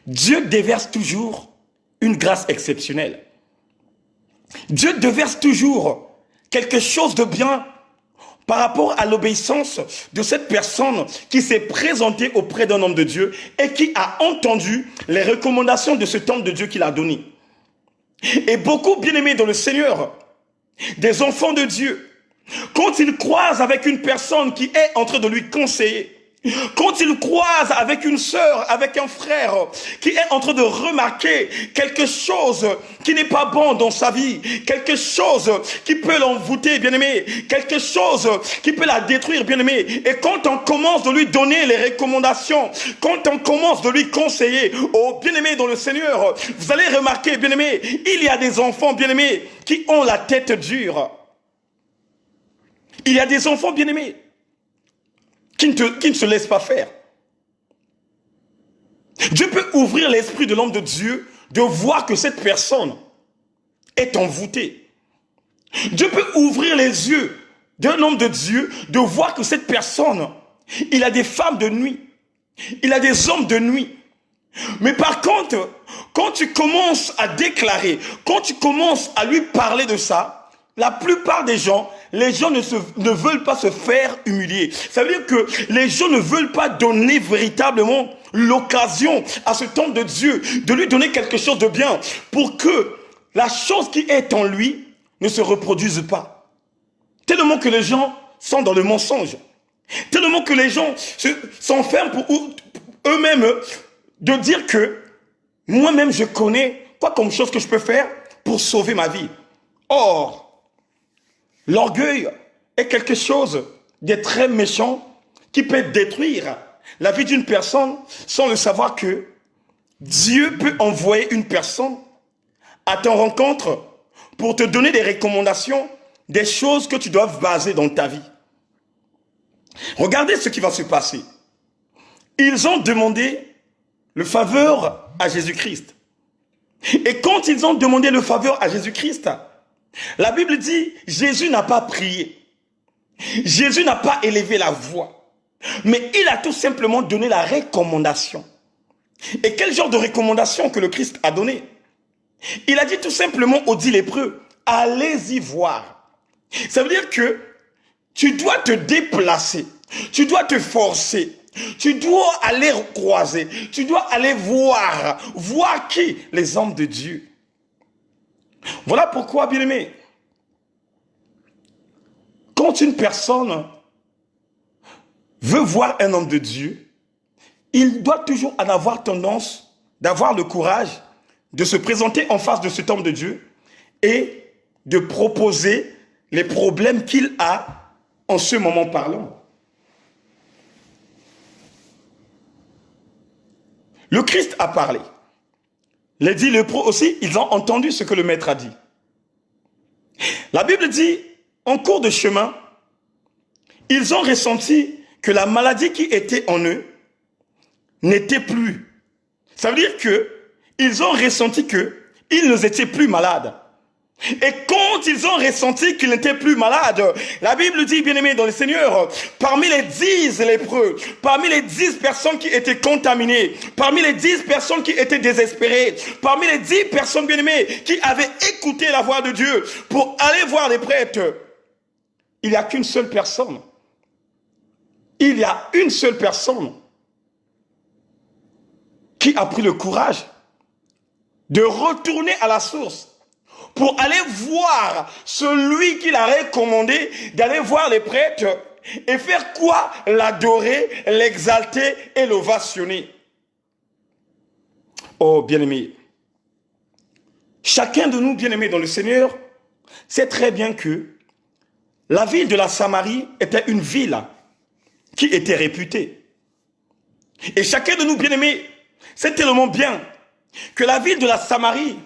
Dieu déverse toujours une grâce exceptionnelle. Dieu déverse toujours quelque chose de bien par rapport à l'obéissance de cette personne qui s'est présentée auprès d'un homme de Dieu et qui a entendu les recommandations de cet homme de Dieu qu'il a donné. Et beaucoup, bien-aimés dans le Seigneur, des enfants de Dieu, quand ils croisent avec une personne qui est en train de lui conseiller, quand il croise avec une sœur, avec un frère qui est en train de remarquer quelque chose qui n'est pas bon dans sa vie, quelque chose qui peut l'envoûter, bien-aimé, quelque chose qui peut la détruire, bien-aimé, et quand on commence de lui donner les recommandations, quand on commence de lui conseiller, oh bien-aimé dans le Seigneur, vous allez remarquer, bien-aimé, il y a des enfants, bien-aimés, qui ont la tête dure. Il y a des enfants, bien-aimés, qui ne se laisse pas faire. Dieu peut ouvrir l'esprit de l'homme de Dieu de voir que cette personne est envoûtée. Dieu peut ouvrir les yeux d'un homme de Dieu de voir que cette personne, il a des femmes de nuit, il a des hommes de nuit. Mais par contre, quand tu commences à déclarer, quand tu commences à lui parler de ça, la plupart des gens, les gens ne veulent pas se faire humilier. Ça veut dire que les gens ne veulent pas donner véritablement l'occasion à cet homme de Dieu de lui donner quelque chose de bien pour que la chose qui est en lui ne se reproduise pas. Tellement que les gens sont dans le mensonge. Tellement que les gens s'enferment pour eux-mêmes de dire que moi-même je connais quoi comme chose que je peux faire pour sauver ma vie. Or, l'orgueil est quelque chose de très méchant qui peut détruire la vie d'une personne sans le savoir que Dieu peut envoyer une personne à ta rencontre pour te donner des recommandations, des choses que tu dois baser dans ta vie. Regardez ce qui va se passer. Ils ont demandé le faveur à Jésus-Christ. Et quand ils ont demandé le faveur à Jésus-Christ, la Bible dit, Jésus n'a pas prié. Jésus n'a pas élevé la voix. Mais il a tout simplement donné la recommandation. Et quel genre de recommandation que le Christ a donné? Il a dit tout simplement aux 10 lépreux, allez-y voir. Ça veut dire que tu dois te déplacer, tu dois te forcer, tu dois aller croiser, tu dois aller voir qui? Les hommes de Dieu. Voilà pourquoi, bien-aimé, quand une personne veut voir un homme de Dieu, il doit toujours en avoir tendance d'avoir le courage de se présenter en face de cet homme de Dieu et de proposer les problèmes qu'il a en ce moment parlant. Le Christ a parlé. Les 10 lépreux aussi, ils ont entendu ce que le maître a dit. La Bible dit, en cours de chemin, ils ont ressenti que la maladie qui était en eux n'était plus. Ça veut dire que ils ont ressenti qu'ils ne étaient plus malades. Et quand ils ont ressenti qu'ils n'étaient plus malades, la Bible dit, bien-aimés dans le Seigneur, parmi les 10 lépreux, parmi les 10 personnes qui étaient contaminées, parmi les 10 personnes qui étaient désespérées, parmi les 10 personnes, bien-aimées, qui avaient écouté la voix de Dieu pour aller voir les prêtres, il n'y a qu'une seule personne. Il y a une seule personne qui a pris le courage de retourner à la source pour aller voir celui qui l'a recommandé d'aller voir les prêtres et faire quoi? L'adorer, l'exalter et l'ovationner. Oh, bien-aimé, chacun de nous, bien-aimés dans le Seigneur, sait très bien que la ville de la Samarie était une ville qui était réputée. Et chacun de nous, bien-aimés, sait tellement bien que la ville de la Samarie,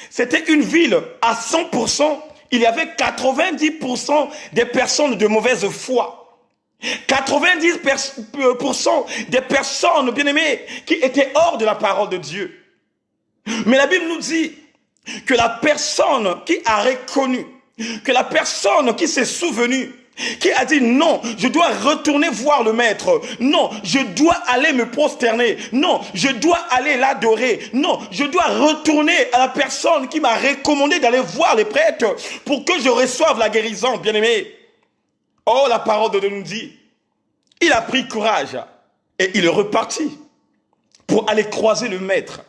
c'était une ville à 100%, il y avait 90% des personnes de mauvaise foi. 90% des personnes, bien-aimées, qui étaient hors de la parole de Dieu. Mais la Bible nous dit que la personne qui a reconnu, que la personne qui s'est souvenue, qui a dit non, je dois retourner voir le maître, non, je dois aller me prosterner, non, je dois aller l'adorer, non, je dois retourner à la personne qui m'a recommandé d'aller voir les prêtres pour que je reçoive la guérison, bien-aimé. Oh, la parole de Dieu nous dit, il a pris courage et il est reparti pour aller croiser le maître.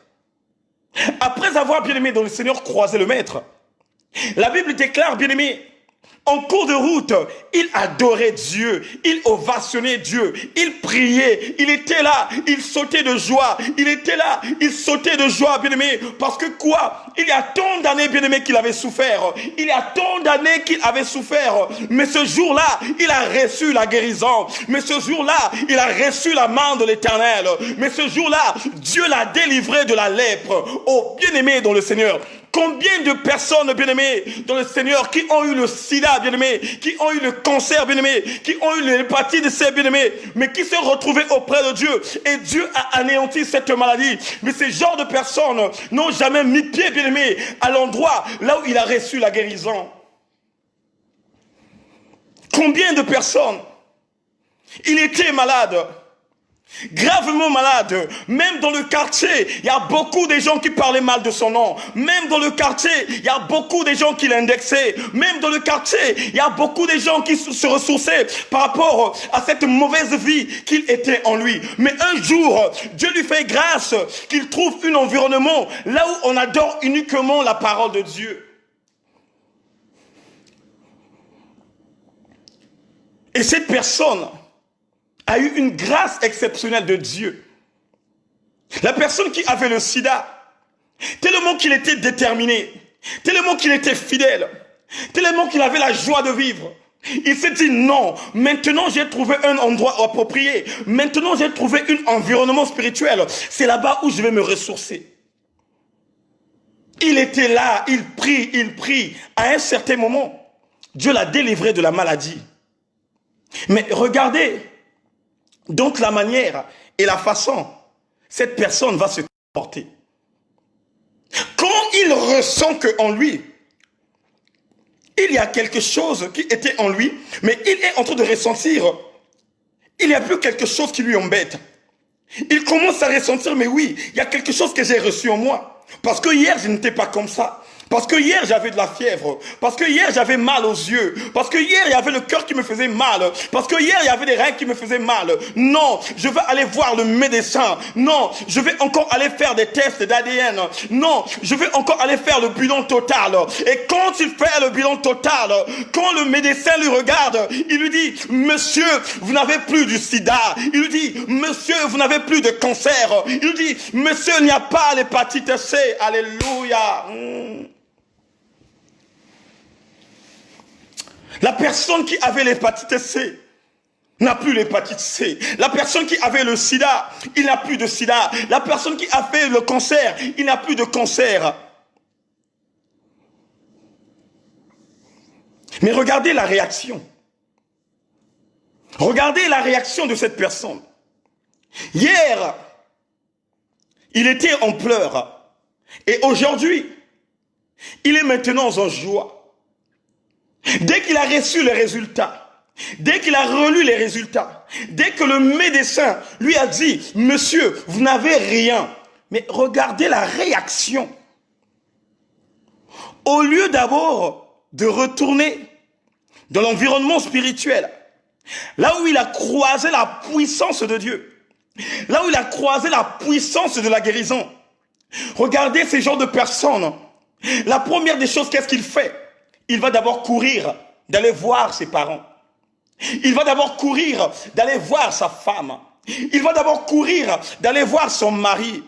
Après avoir, bien-aimé, dans le Seigneur, croisé le maître, la Bible déclare, bien-aimé, en cours de route, il adorait Dieu, il ovationnait Dieu, il priait, il était là, il sautait de joie, il était là, il sautait de joie, bien-aimé, parce que quoi? Il y a tant d'années, bien-aimé, qu'il avait souffert, il y a tant d'années qu'il avait souffert, mais ce jour-là, il a reçu la guérison, mais ce jour-là, il a reçu la main de l'Éternel, mais ce jour-là, Dieu l'a délivré de la lèpre. Oh, bien-aimé dans le Seigneur, combien de personnes, bien-aimées, dans le Seigneur, qui ont eu le sida, bien-aimés, qui ont eu le cancer, bien-aimés, qui ont eu l'hépatite C, bien-aimés, mais qui se retrouvaient auprès de Dieu, et Dieu a anéanti cette maladie. Mais ces genres de personnes n'ont jamais mis pied, bien-aimés, à l'endroit là où il a reçu la guérison. Combien de personnes, il était malade, Gravement malade. Même dans le quartier, il y a beaucoup de gens qui parlaient mal de son nom. Même dans le quartier, il y a beaucoup de gens qui l'indexaient. Même dans le quartier, il y a beaucoup de gens qui se ressourçaient par rapport à cette mauvaise vie qu'il était en lui. Mais un jour, Dieu lui fait grâce qu'il trouve un environnement là où on adore uniquement la parole de Dieu. Et cette personne a eu une grâce exceptionnelle de Dieu. La personne qui avait le sida, tellement qu'il était déterminé, tellement qu'il était fidèle, tellement qu'il avait la joie de vivre, il s'est dit non, maintenant j'ai trouvé un endroit approprié, maintenant j'ai trouvé un environnement spirituel, c'est là-bas où je vais me ressourcer. Il était là, il prie, à un certain moment, Dieu l'a délivré de la maladie. Mais regardez, donc la manière et la façon, cette personne va se comporter. Quand il ressent qu'en lui, il y a quelque chose qui était en lui, mais il est en train de ressentir, il n'y a plus quelque chose qui lui embête. Il commence à ressentir, mais oui, il y a quelque chose que j'ai reçu en moi. Parce que hier, je n'étais pas comme ça. Parce que hier, j'avais de la fièvre. Parce que hier, j'avais mal aux yeux. Parce que hier, il y avait le cœur qui me faisait mal. Parce que hier, il y avait des reins qui me faisaient mal. Non, je vais aller voir le médecin. Non, je vais encore aller faire des tests d'ADN. Non, je vais encore aller faire le bilan total. Et quand il fait le bilan total, quand le médecin lui regarde, il lui dit, monsieur, vous n'avez plus du sida. Il lui dit, monsieur, vous n'avez plus de cancer. Il lui dit, monsieur, il n'y a pas l'hépatite C. Alléluia. La personne qui avait l'hépatite C n'a plus l'hépatite C. La personne qui avait le sida, il n'a plus de sida. La personne qui a fait le cancer, il n'a plus de cancer. Mais regardez la réaction. Regardez la réaction de cette personne. Hier, il était en pleurs. Et aujourd'hui, il est maintenant en joie. Dès qu'il a reçu les résultats, dès qu'il a relu les résultats, dès que le médecin lui a dit, monsieur, vous n'avez rien. Mais regardez la réaction. Au lieu d'abord de retourner dans l'environnement spirituel, là où il a croisé la puissance de Dieu, là où il a croisé la puissance de la guérison, regardez ces genres de personnes. La première des choses, qu'est-ce qu'il fait? Il va d'abord courir d'aller voir ses parents. Il va d'abord courir d'aller voir sa femme. Il va d'abord courir d'aller voir son mari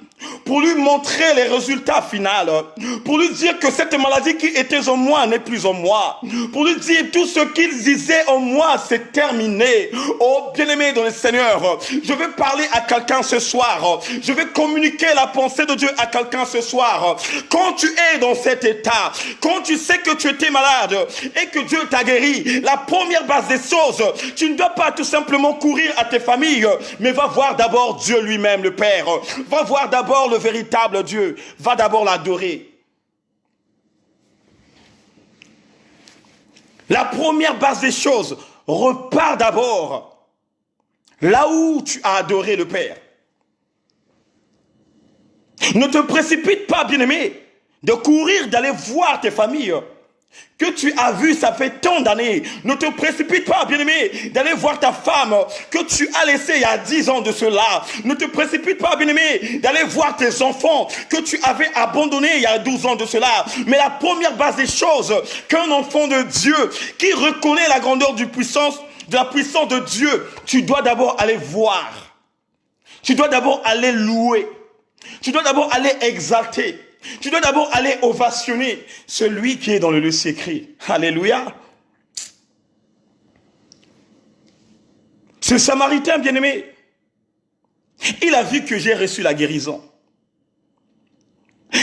pour lui montrer les résultats finaux, pour lui dire que cette maladie qui était en moi n'est plus en moi, pour lui dire tout ce qu'il disait en moi c'est terminé. Oh bien-aimé dans le Seigneur, je vais parler à quelqu'un ce soir, je vais communiquer la pensée de Dieu à quelqu'un ce soir. Quand tu es dans cet état, quand tu sais que tu étais malade et que Dieu t'a guéri, la première base des choses, tu ne dois pas tout simplement courir à tes familles, mais va voir d'abord Dieu lui-même, le Père. Va voir d'abord le véritable Dieu. Va d'abord l'adorer. La première base des choses, repars d'abord là où tu as adoré le Père. Ne te précipite pas, bien-aimé, de courir, d'aller voir tes familles que tu as vu, ça fait tant d'années. Ne te précipite pas, bien-aimé, d'aller voir ta femme que tu as laissée il y a 10 ans de cela. Ne te précipite pas, bien-aimé, d'aller voir tes enfants que tu avais abandonnés il y a 12 ans de cela. Mais la première base des choses, qu'un enfant de Dieu qui reconnaît la grandeur de la puissance de Dieu, tu dois d'abord aller voir. Tu dois d'abord aller louer. Tu dois d'abord aller exalter. Tu dois d'abord aller ovationner celui qui est dans le lieu secret. Alléluia. Ce Samaritain bien-aimé, il a vu que j'ai reçu la guérison.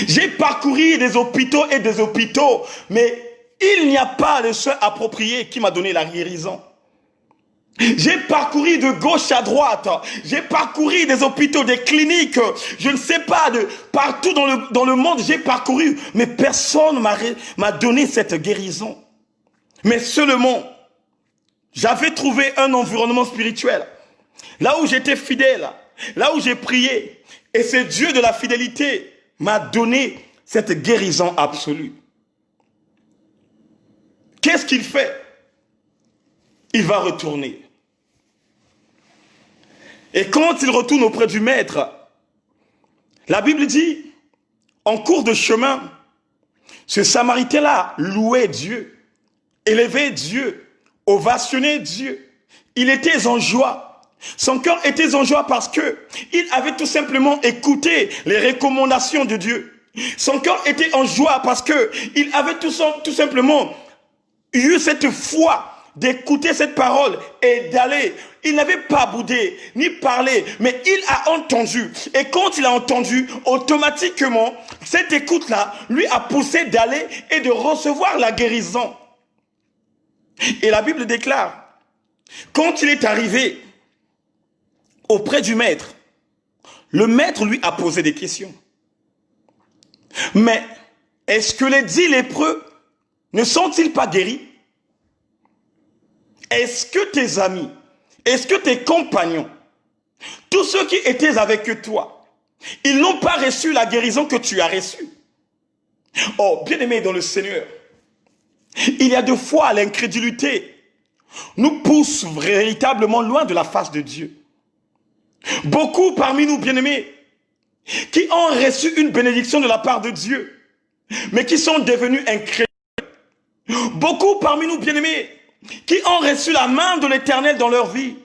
J'ai parcouru des hôpitaux et des hôpitaux, mais il n'y a pas le soin approprié qui m'a donné la guérison. J'ai parcouru de gauche à droite, j'ai parcouru des hôpitaux, des cliniques, je ne sais pas, partout dans le monde j'ai parcouru, mais personne m'a donné cette guérison. Mais seulement, j'avais trouvé un environnement spirituel, là où j'étais fidèle, là où j'ai prié, et ce Dieu de la fidélité m'a donné cette guérison absolue. Qu'est-ce qu'il fait? Il va retourner. Et quand il retourne auprès du maître, la Bible dit, en cours de chemin, ce Samaritain-là louait Dieu, élevait Dieu, ovationnait Dieu. Il était en joie. Son cœur était en joie parce que il avait tout simplement écouté les recommandations de Dieu. Son cœur était en joie parce que il avait tout simplement eu cette foi d'écouter cette parole et d'aller. Il n'avait pas boudé, ni parlé, mais il a entendu. Et quand il a entendu, automatiquement, cette écoute-là lui a poussé d'aller et de recevoir la guérison. Et la Bible déclare, quand il est arrivé auprès du maître, le maître lui a posé des questions. Mais est-ce que les 10 lépreux ne sont-ils pas guéris? Est-ce que tes amis, est-ce que tes compagnons, tous ceux qui étaient avec toi, ils n'ont pas reçu la guérison que tu as reçue? Oh, bien-aimés dans le Seigneur, il y a des fois l'incrédulité nous pousse véritablement loin de la face de Dieu. Beaucoup parmi nous, bien-aimés, qui ont reçu une bénédiction de la part de Dieu, mais qui sont devenus incrédules. Beaucoup parmi nous, bien-aimés, qui ont reçu la main de l'Éternel dans leur vie,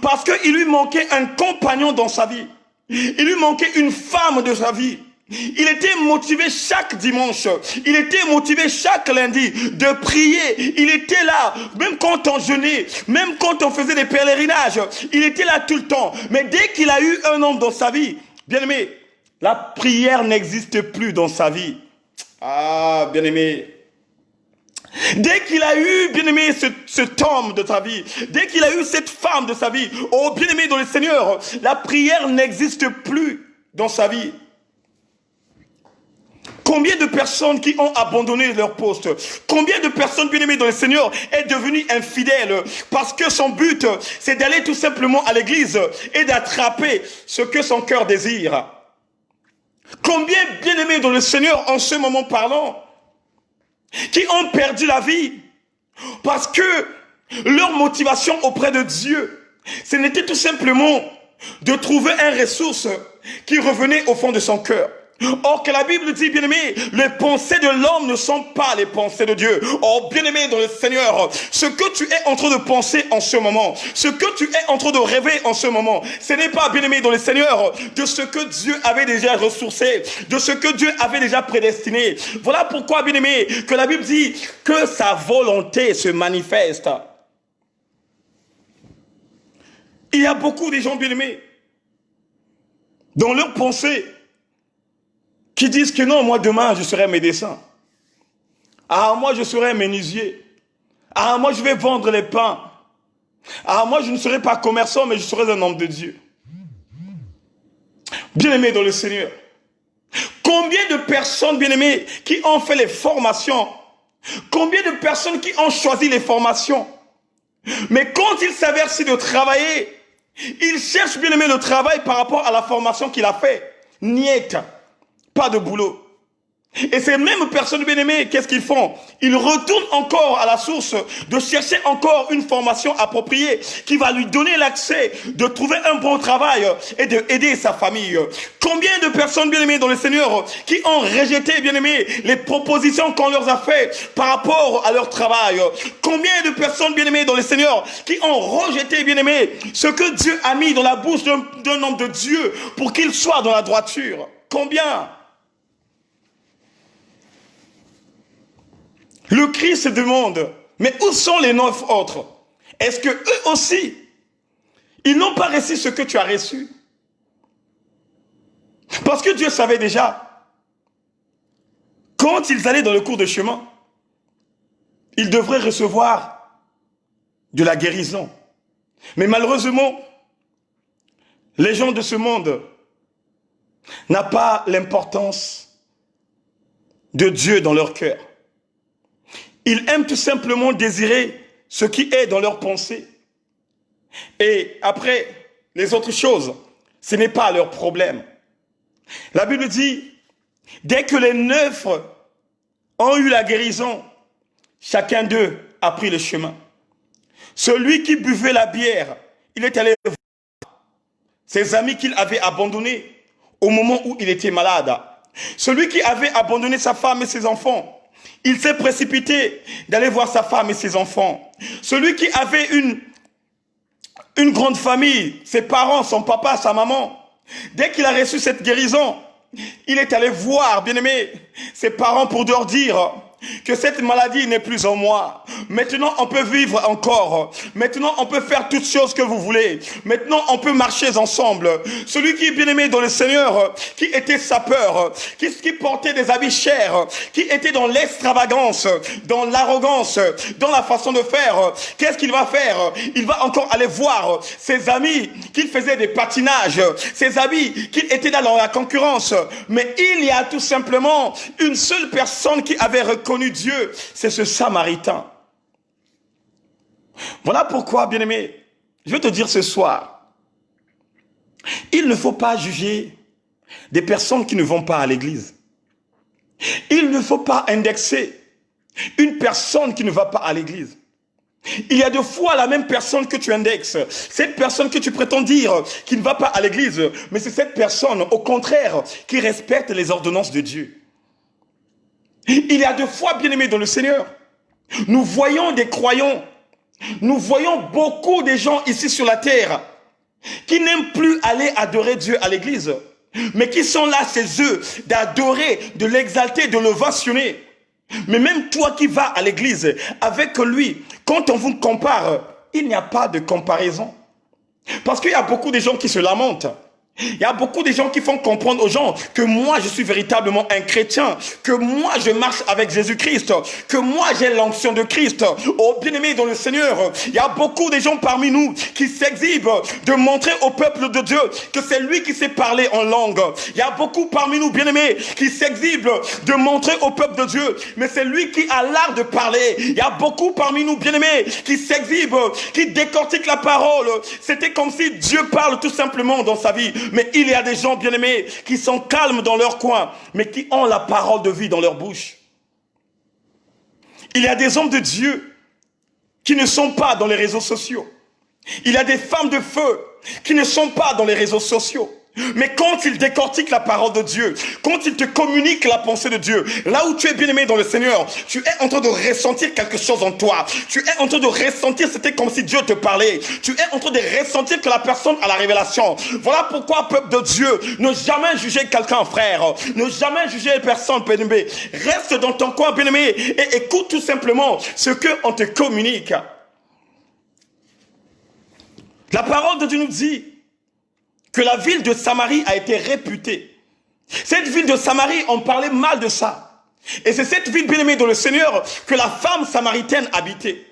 parce qu'il lui manquait un compagnon dans sa vie. Il lui manquait une femme de sa vie. Il était motivé chaque dimanche, il était motivé chaque lundi de prier. Il était là, même quand on jeûnait, même quand on faisait des pèlerinages, il était là tout le temps. Mais dès qu'il a eu un homme dans sa vie, bien aimé, la prière n'existe plus dans sa vie. Ah, bien aimé, dès qu'il a eu, bien aimé, cet homme de sa vie, dès qu'il a eu cette femme de sa vie, oh bien aimé dans le Seigneur, la prière n'existe plus dans sa vie. Combien de personnes qui ont abandonné leur poste, combien de personnes bien aimées dans le Seigneur est devenue infidèle parce que son but c'est d'aller tout simplement à l'église et d'attraper ce que son cœur désire. Combien bien aimés dans le Seigneur en ce moment parlant qui ont perdu la vie parce que leur motivation auprès de Dieu, ce n'était tout simplement de trouver une ressource qui revenait au fond de son cœur. Or que la Bible dit, bien-aimé, les pensées de l'homme ne sont pas les pensées de Dieu. Oh, bien-aimé dans le Seigneur, ce que tu es en train de penser en ce moment, ce que tu es en train de rêver en ce moment, ce n'est pas, bien-aimé dans le Seigneur, de ce que Dieu avait déjà ressourcé, de ce que Dieu avait déjà prédestiné. Voilà pourquoi, bien-aimé, que la Bible dit que sa volonté se manifeste. Il y a beaucoup de gens, bien-aimés, dans leurs pensées, qui disent que non, moi demain je serai médecin. Ah, moi je serai menuisier. Ah, moi je vais vendre les pains. Ah, moi je ne serai pas commerçant, mais je serai un homme de Dieu. Bien-aimés dans le Seigneur, combien de personnes, bien-aimées, qui ont fait les formations, combien de personnes qui ont choisi les formations, mais quand il s'avère si de travailler, ils cherchent, bien-aimé, le travail par rapport à la formation qu'il a fait. Niet. Pas de boulot. Et ces mêmes personnes bien-aimées, qu'est-ce qu'ils font? Ils retournent encore à la source de chercher encore une formation appropriée qui va lui donner l'accès de trouver un bon travail et d'aider sa famille. Combien de personnes bien-aimées dans le Seigneur qui ont rejeté, bien-aimées, les propositions qu'on leur a faites par rapport à leur travail? Combien de personnes bien-aimées dans le Seigneur qui ont rejeté, bien-aimées, ce que Dieu a mis dans la bouche d'un homme de Dieu pour qu'il soit dans la droiture? Combien? Le Christ se demande, mais où sont les 9 autres? Est-ce que eux aussi, ils n'ont pas reçu ce que tu as reçu? Parce que Dieu savait déjà, quand ils allaient dans le cours de chemin, ils devraient recevoir de la guérison. Mais malheureusement, les gens de ce monde n'ont pas l'importance de Dieu dans leur cœur. Ils aiment tout simplement désirer ce qui est dans leur pensée. Et après, les autres choses, Ce n'est pas leur problème. La Bible dit, dès que les 9 ont eu la guérison, chacun d'eux a pris le chemin. Celui qui buvait la bière, il est allé voir ses amis qu'il avait abandonnés au moment où il était malade. Celui qui avait abandonné sa femme et ses enfants, il s'est précipité d'aller voir sa femme et ses enfants. Celui qui avait une grande famille, ses parents, son papa, sa maman, dès qu'il a reçu cette guérison, il est allé voir, bien-aimé, ses parents pour leur dire que cette maladie n'est plus en moi. Maintenant, on peut vivre encore. Maintenant, on peut faire toutes choses que vous voulez. Maintenant, on peut marcher ensemble. Celui qui est bien-aimé dans le Seigneur, qui était sapeur, qui portait des habits chers, qui était dans l'extravagance, dans l'arrogance, dans la façon de faire, qu'est-ce qu'il va faire? Il va encore aller voir ses amis qui faisaient des patinages, ses amis qui étaient dans la concurrence. Mais il y a tout simplement une seule personne qui avait reconnu Dieu, c'est ce Samaritain. Voilà pourquoi, bien-aimé, je vais te dire ce soir, il ne faut pas juger des personnes qui ne vont pas à l'église. Il ne faut pas indexer une personne qui ne va pas à l'église. Il y a deux fois la même personne que tu indexes. Cette personne que tu prétends dire qui ne va pas à l'église, mais c'est cette personne, au contraire, qui respecte les ordonnances de Dieu. Il y a deux fois, bien-aimés dans le Seigneur, nous voyons des croyants, nous voyons beaucoup de gens ici sur la terre qui n'aiment plus aller adorer Dieu à l'église, mais qui sont là, c'est eux, d'adorer, de l'exalter, de l'ovationner. Mais même toi qui vas à l'église avec lui, quand on vous compare, il n'y a pas de comparaison. Parce qu'il y a beaucoup de gens qui se lamentent. Il y a beaucoup de gens qui font comprendre aux gens que moi je suis véritablement un chrétien, que moi je marche avec Jésus-Christ, que moi j'ai l'onction de Christ. Oh bien-aimés dans le Seigneur, il y a beaucoup de gens parmi nous qui s'exhibent de montrer au peuple de Dieu que c'est lui qui sait parler en langue. Il y a beaucoup parmi nous, bien-aimés, qui s'exhibent de montrer au peuple de Dieu, mais c'est lui qui a l'art de parler. Il y a beaucoup parmi nous, bien-aimés, qui s'exhibent, qui décortiquent la parole. C'était comme si Dieu parle tout simplement dans sa vie. Mais il y a des gens, bien-aimés, qui sont calmes dans leur coin, mais qui ont la parole de vie dans leur bouche. Il y a des hommes de Dieu qui ne sont pas dans les réseaux sociaux. Il y a des femmes de feu qui ne sont pas dans les réseaux sociaux. Mais quand ils décortiquent la parole de Dieu, quand ils te communiquent la pensée de Dieu, là où tu es bien-aimé dans le Seigneur, tu es en train de ressentir quelque chose en toi. Tu es en train de ressentir, c'était comme si Dieu te parlait. Tu es en train de ressentir que la personne a la révélation. Voilà pourquoi, peuple de Dieu, ne jamais juger quelqu'un, frère. Ne jamais juger une personne, bien-aimé. Reste dans ton coin, bien-aimé, et écoute tout simplement ce qu'on te communique. La parole de Dieu nous dit que la ville de Samarie a été réputée. Cette ville de Samarie, on parlait mal de ça. Et c'est cette ville bien-aimée dans le Seigneur que la femme samaritaine habitait.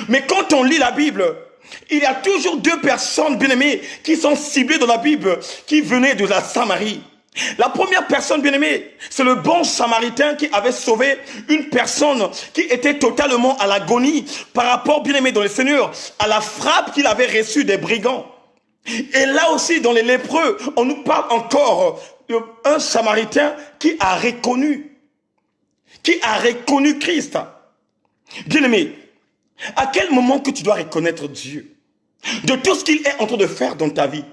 Mais quand on lit la Bible, il y a toujours deux personnes bien-aimées qui sont ciblées dans la Bible, qui venaient de la Samarie. La première personne bien-aimée, c'est le bon samaritain qui avait sauvé une personne qui était totalement à l'agonie par rapport, bien-aimé dans le Seigneur, à la frappe qu'il avait reçue des brigands. Et là aussi, dans les lépreux, on nous parle encore d'un Samaritain qui a reconnu Christ. Bien-aimé, à quel moment que tu dois reconnaître Dieu de tout ce qu'il est en train de faire dans ta vie?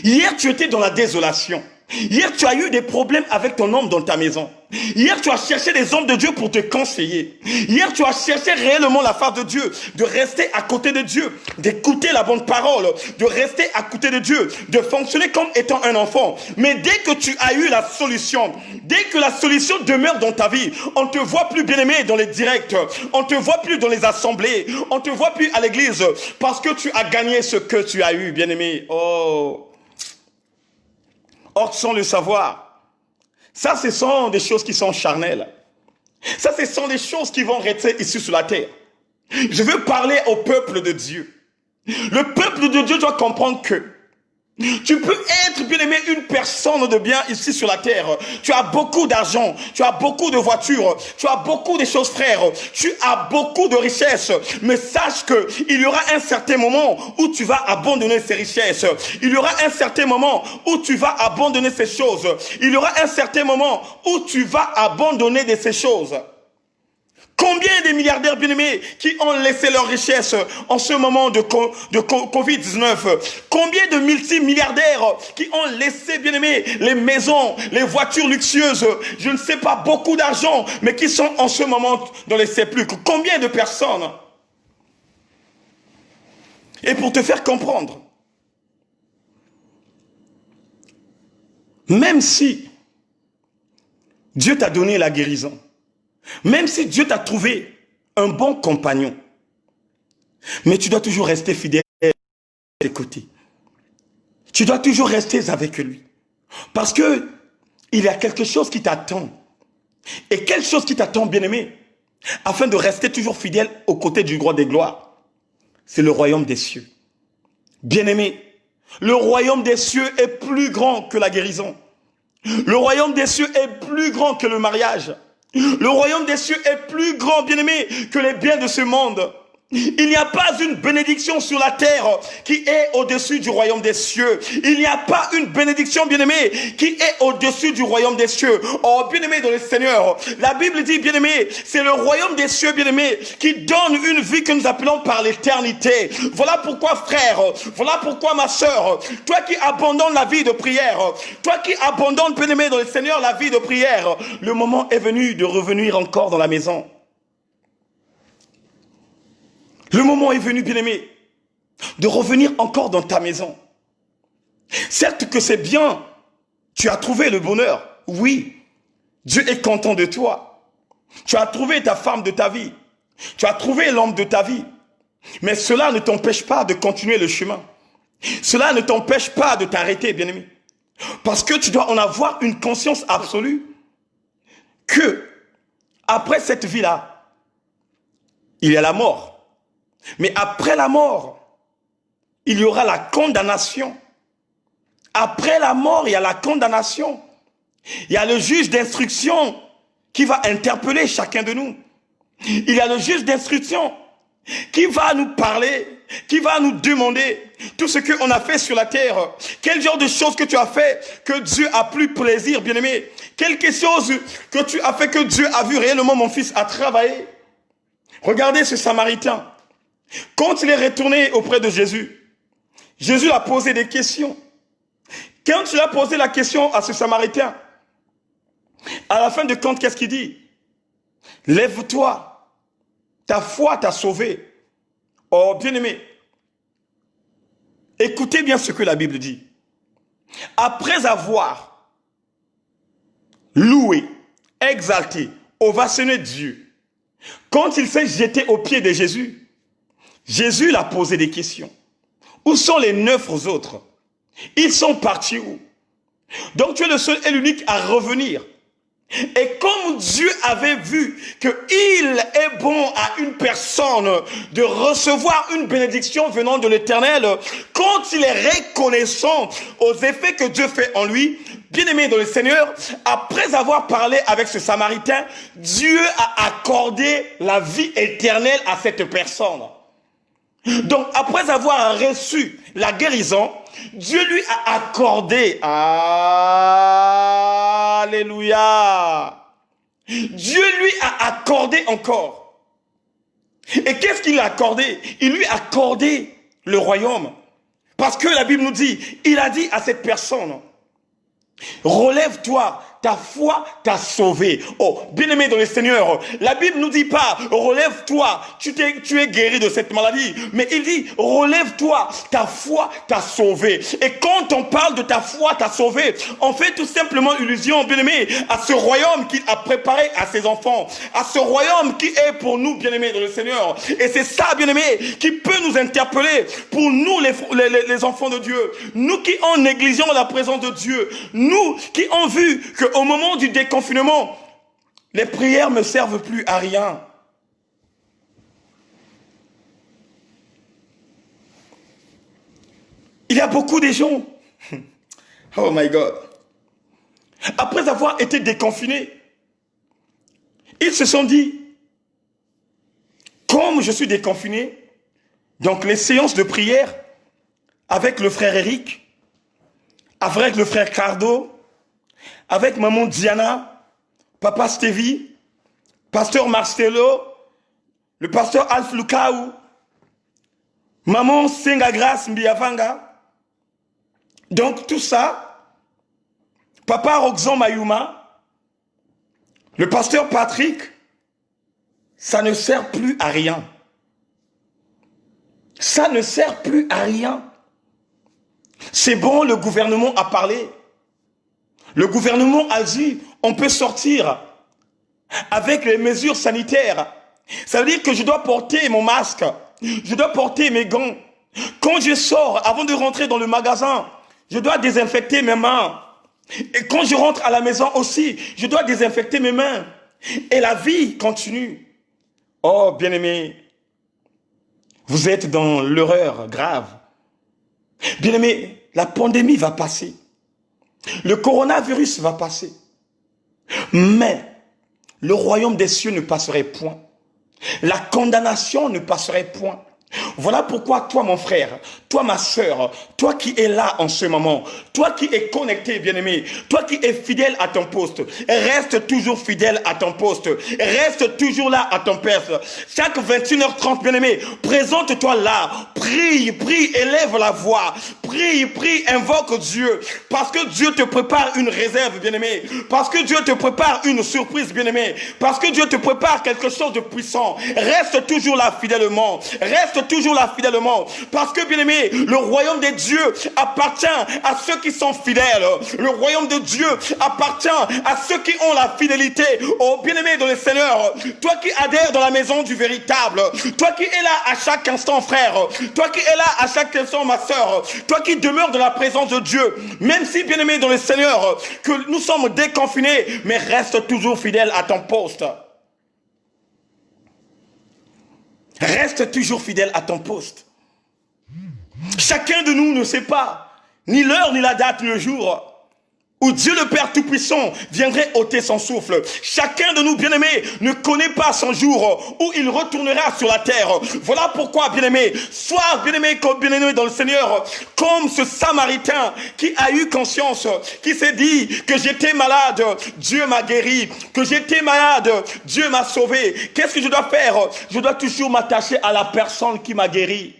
Hier, tu étais dans la désolation. Hier, tu as eu des problèmes avec ton homme dans ta maison. Hier, tu as cherché des hommes de Dieu pour te conseiller. Hier, tu as cherché réellement la face de Dieu, de rester à côté de Dieu, d'écouter la bonne parole, de rester à côté de Dieu, de fonctionner comme étant un enfant. Mais dès que tu as eu la solution, dès que la solution demeure dans ta vie, on ne te voit plus bien-aimé dans les directs, on ne te voit plus dans les assemblées, on ne te voit plus à l'église, parce que tu as gagné ce que tu as eu, bien-aimé. Oh! Or, sans le savoir, ça, ce sont des choses qui sont charnelles. Ça, ce sont des choses qui vont rester ici sur la terre. Je veux parler au peuple de Dieu. Le peuple de Dieu doit comprendre que Tu peux être, bien-aimé, une personne de bien ici sur la terre. Tu as beaucoup d'argent, tu as beaucoup de voitures, tu as beaucoup de choses, frère. Tu as beaucoup de richesses. Mais sache qu'il y aura un certain moment où tu vas abandonner ces richesses. Il y aura un certain moment où tu vas abandonner ces choses. Il y aura un certain moment où tu vas abandonner de ces choses. Combien de milliardaires bien-aimés qui ont laissé leur richesse en ce moment de Covid-19? Combien de multimilliardaires qui ont laissé bien-aimés les maisons, les voitures luxueuses, je ne sais pas, beaucoup d'argent, mais qui sont en ce moment dans les sépulcres? Combien de personnes? Et pour te faire comprendre, même si Dieu t'a donné la guérison, même si Dieu t'a trouvé un bon compagnon, mais tu dois toujours rester fidèle à ses côtés. Tu dois toujours rester avec lui. Parce que il y a quelque chose qui t'attend. Et quelque chose qui t'attend, bien-aimé, afin de rester toujours fidèle aux côtés du roi des gloires. C'est le royaume des cieux. Bien-aimé, le royaume des cieux est plus grand que la guérison. Le royaume des cieux est plus grand que le mariage. Le royaume des cieux est plus grand, bien-aimé, que les biens de ce monde. Il n'y a pas une bénédiction sur la terre qui est au-dessus du royaume des cieux. Il n'y a pas une bénédiction, bien-aimé, qui est au-dessus du royaume des cieux. Oh, bien-aimé dans le Seigneur, la Bible dit, bien-aimé, c'est le royaume des cieux, bien-aimé, qui donne une vie que nous appelons par l'éternité. Voilà pourquoi, frère, voilà pourquoi, ma sœur, toi qui abandonnes la vie de prière, toi qui abandonnes, bien-aimé dans le Seigneur, la vie de prière, le moment est venu de revenir encore dans la maison. Le moment est venu, bien-aimé, de revenir encore dans ta maison. Certes que c'est bien, tu as trouvé le bonheur. Oui, Dieu est content de toi. Tu as trouvé ta femme de ta vie. Tu as trouvé l'homme de ta vie. Mais cela ne t'empêche pas de continuer le chemin. Cela ne t'empêche pas de t'arrêter, bien-aimé. Parce que tu dois en avoir une conscience absolue que, après cette vie-là, il y a la mort. Mais après la mort, il y aura la condamnation. Après la mort, il y a la condamnation. Il y a le juge d'instruction qui va interpeller chacun de nous. Il y a le juge d'instruction qui va nous parler, qui va nous demander tout ce qu'on a fait sur la terre. Quel genre de choses que tu as fait que Dieu a plus plaisir, bien-aimé? Quelque chose que tu as fait que Dieu a vu réellement, mon fils, a travaillé. Regardez ce Samaritain. Quand il est retourné auprès de Jésus, Jésus lui a posé des questions. Quand il a posé la question à ce Samaritain, à la fin de compte, qu'est-ce qu'il dit? Lève-toi, ta foi t'a sauvé. Oh, bien-aimé, écoutez bien ce que la Bible dit. Après avoir loué, exalté, ovationné Dieu, quand il s'est jeté aux pieds de Jésus, Jésus l'a posé des questions. Où sont les 9 autres? Ils sont partis où? Donc tu es le seul et l'unique à revenir. Et comme Dieu avait vu qu'il est bon à une personne de recevoir une bénédiction venant de l'Éternel, quand il est reconnaissant aux effets que Dieu fait en lui, bien-aimé dans le Seigneur, après avoir parlé avec ce Samaritain, Dieu a accordé la vie éternelle à cette personne. Donc, après avoir reçu la guérison, Dieu lui a accordé, alléluia, Dieu lui a accordé encore. Et qu'est-ce qu'il a accordé? Il lui a accordé le royaume. Parce que la Bible nous dit, il a dit à cette personne, relève-toi, ta foi t'a sauvé. Oh, bien-aimé dans le Seigneur, la Bible nous dit pas, relève-toi, tu es guéri de cette maladie. Mais il dit, relève-toi, ta foi t'a sauvé. Et quand on parle de ta foi t'a sauvé, on fait tout simplement allusion, bien-aimé, à ce royaume qu'il a préparé à ses enfants. À ce royaume qui est pour nous, bien-aimé dans le Seigneur. Et c'est ça, bien-aimé, qui peut nous interpeller pour nous, les enfants de Dieu. Nous qui en négligeons la présence de Dieu. Nous qui ont vu qu'au moment du déconfinement, les prières ne servent plus à rien. Il y a beaucoup de gens Oh my God. Après avoir été déconfinés, ils se sont dit, comme je suis déconfiné, donc les séances de prière avec le frère Eric, avec le frère Cardo, avec maman Diana, papa Stevie, pasteur Marcelo, le pasteur Alf Lukaou, maman Senga Grace Mbiavanga. Donc tout ça, papa Roxon Mayuma, le pasteur Patrick, ça ne sert plus à rien. Ça ne sert plus à rien. C'est bon, le gouvernement a parlé. Le gouvernement a dit, on peut sortir avec les mesures sanitaires. Ça veut dire que je dois porter mon masque, je dois porter mes gants. Quand je sors, avant de rentrer dans le magasin, je dois désinfecter mes mains. Et quand je rentre à la maison aussi, je dois désinfecter mes mains. Et la vie continue. Oh, bien-aimés, vous êtes dans l'horreur grave. Bien-aimés, la pandémie va passer. Le coronavirus va passer. Mais le royaume des cieux ne passerait point. La condamnation ne passerait point. Voilà pourquoi toi mon frère, toi ma sœur, toi qui es là en ce moment, toi qui es connecté bien-aimé, toi qui es fidèle à ton poste, reste toujours fidèle à ton poste, reste toujours là à ton poste. Chaque 21h30 bien-aimé, présente-toi là, prie, prie, élève la voix, prie, prie, invoque Dieu, parce que Dieu te prépare une réserve bien-aimé, parce que Dieu te prépare une surprise bien-aimé, parce que Dieu te prépare quelque chose de puissant. Reste toujours là fidèlement, reste toujours là fidèlement, parce que bien aimé, le royaume de Dieu appartient à ceux qui sont fidèles. Le royaume de Dieu appartient à ceux qui ont la fidélité. Oh bien aimé dans le Seigneur, toi qui adhères dans la maison du véritable, toi qui es là à chaque instant frère, toi qui es là à chaque instant ma soeur, toi qui demeures dans la présence de Dieu, même si bien aimé dans le Seigneur que nous sommes déconfinés, mais reste toujours fidèle à ton poste. Reste toujours fidèle à ton poste. Chacun de nous ne sait pas ni l'heure, ni la date, ni le jour où Dieu le Père Tout-Puissant viendrait ôter son souffle. Chacun de nous, bien-aimés, ne connaît pas son jour où il retournera sur la terre. Voilà pourquoi, bien-aimés, sois bien-aimé comme bien-aimé dans le Seigneur, comme ce Samaritain qui a eu conscience, qui s'est dit que j'étais malade, Dieu m'a guéri, que j'étais malade, Dieu m'a sauvé. Qu'est-ce que je dois faire? Je dois toujours m'attacher à la personne qui m'a guéri.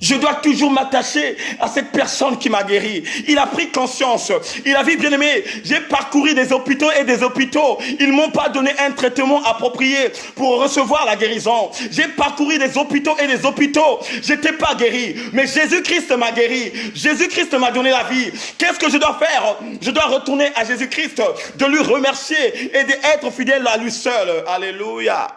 Je dois toujours m'attacher à cette personne qui m'a guéri. Il a pris conscience. Il a vu, bien aimé, j'ai parcouru des hôpitaux et des hôpitaux. Ils ne m'ont pas donné un traitement approprié pour recevoir la guérison. J'ai parcouru des hôpitaux et des hôpitaux. Je n'étais pas guéri. Mais Jésus-Christ m'a guéri. Jésus-Christ m'a donné la vie. Qu'est-ce que je dois faire? Je dois retourner à Jésus-Christ, de lui remercier et d'être fidèle à lui seul. Alléluia.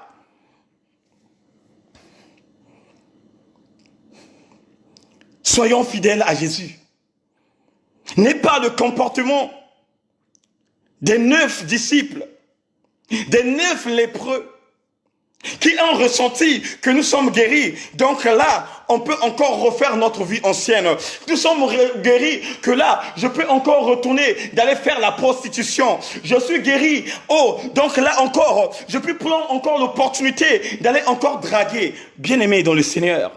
Soyons fidèles à Jésus. N'est pas le comportement des 9 disciples, des 9 lépreux, qui ont ressenti que nous sommes guéris. Donc là, on peut encore refaire notre vie ancienne. Nous sommes guéris que là, je peux encore retourner, d'aller faire la prostitution. Je suis guéri. Oh, donc là encore, je peux prendre encore l'opportunité d'aller encore draguer. Bien-aimés dans le Seigneur.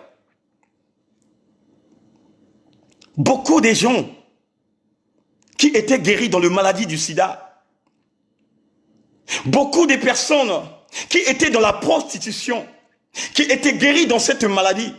Beaucoup de gens qui étaient guéris dans la maladie du sida, beaucoup de personnes qui étaient dans la prostitution, qui étaient guéris dans cette maladie,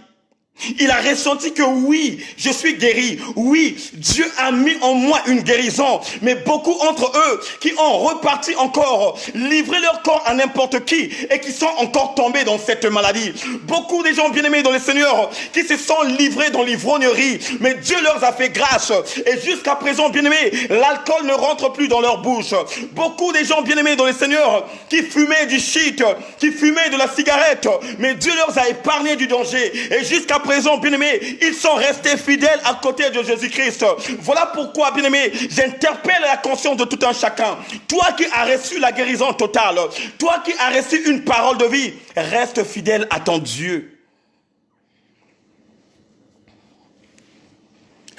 il a ressenti que oui, je suis guéri. Oui, Dieu a mis en moi une guérison. Mais beaucoup entre eux qui ont reparti encore, livré leur corps à n'importe qui et qui sont encore tombés dans cette maladie. Beaucoup de gens bien-aimés dans le Seigneur qui se sont livrés dans l'ivrognerie. Mais Dieu leur a fait grâce. Et jusqu'à présent, bien-aimés, l'alcool ne rentre plus dans leur bouche. Beaucoup de gens bien-aimés dans le Seigneur qui fumaient du shit, qui fumaient de la cigarette. Mais Dieu leur a épargné du danger. Et jusqu'à présent, bien-aimés, ils sont restés fidèles à côté de Jésus-Christ. Voilà pourquoi, bien-aimés, j'interpelle la conscience de tout un chacun. Toi qui as reçu la guérison totale, toi qui as reçu une parole de vie, reste fidèle à ton Dieu.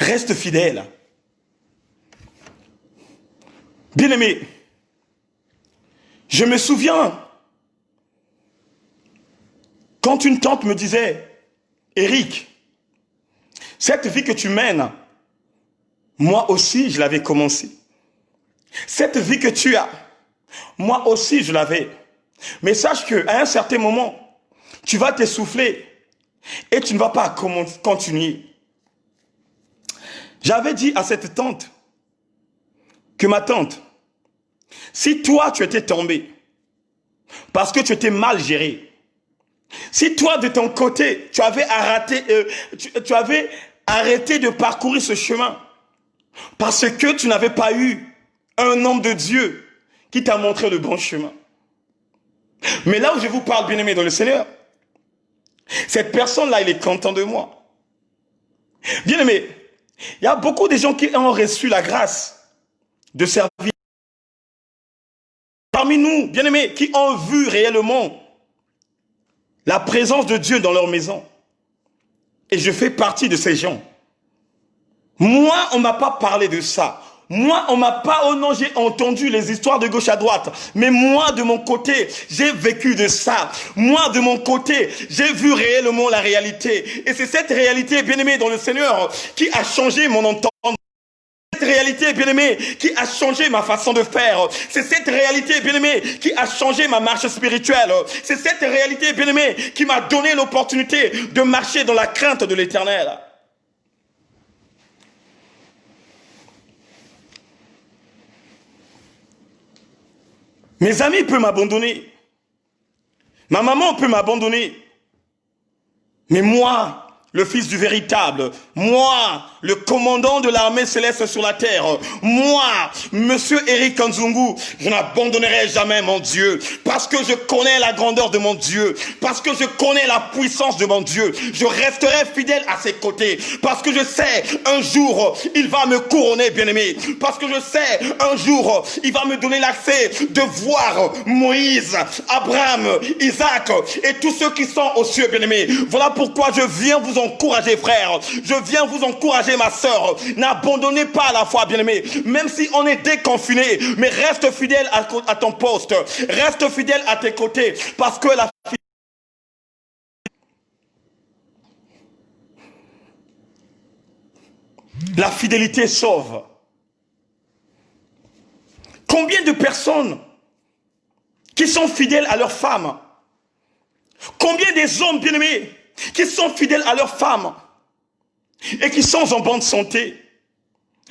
Reste fidèle. Bien-aimé, je me souviens quand une tante me disait, Eric, cette vie que tu mènes, moi aussi je l'avais commencé. Cette vie que tu as, moi aussi je l'avais. Mais sache qu'à un certain moment, tu vas t'essouffler et tu ne vas pas continuer. J'avais dit à cette tante que ma tante, si toi tu étais tombé parce que tu étais mal géré, si toi de ton côté tu avais arrêté de parcourir ce chemin parce que tu n'avais pas eu un homme de Dieu qui t'a montré le bon chemin. Mais là où je vous parle, bien-aimé dans le Seigneur, cette personne-là, il est content de moi. Bien-aimé, il y a beaucoup de gens qui ont reçu la grâce de servir. Parmi nous, bien-aimés, qui ont vu réellement la présence de Dieu dans leur maison. Et je fais partie de ces gens. Moi, on ne m'a pas parlé de ça. Moi, on m'a pas, oh non, j'ai entendu les histoires de gauche à droite. Mais moi, de mon côté, j'ai vécu de ça. Moi, de mon côté, j'ai vu réellement la réalité. Et c'est cette réalité, bien-aimée, dans le Seigneur, qui a changé mon entendement. Cette réalité, bien-aimée, qui a changé ma façon de faire. C'est cette réalité, bien-aimée, qui a changé ma marche spirituelle. C'est cette réalité, bien-aimée, qui m'a donné l'opportunité de marcher dans la crainte de l'Éternel. Mes amis peuvent m'abandonner. Ma maman peut m'abandonner. Mais moi, le Fils du véritable, moi, le commandant de l'armée céleste sur la terre, moi, Monsieur Eric Kanzungu, je n'abandonnerai jamais mon Dieu, parce que je connais la grandeur de mon Dieu, parce que je connais la puissance de mon Dieu. Je resterai fidèle à ses côtés, parce que je sais, un jour, il va me couronner, bien-aimé, parce que je sais, un jour, il va me donner l'accès de voir Moïse, Abraham, Isaac et tous ceux qui sont aux cieux, bien-aimé. Voilà pourquoi je viens vous encourager, frère. Je viens vous encourager, ma sœur. N'abandonnez pas la foi, bien-aimé. Même si on est déconfiné, mais reste fidèle à ton poste. Reste fidèle à tes côtés. Parce que la fidélité sauve. Combien de personnes qui sont fidèles à leurs femmes? Combien des hommes, bien-aimés, qui sont fidèles à leurs femmes et qui sont en bonne santé?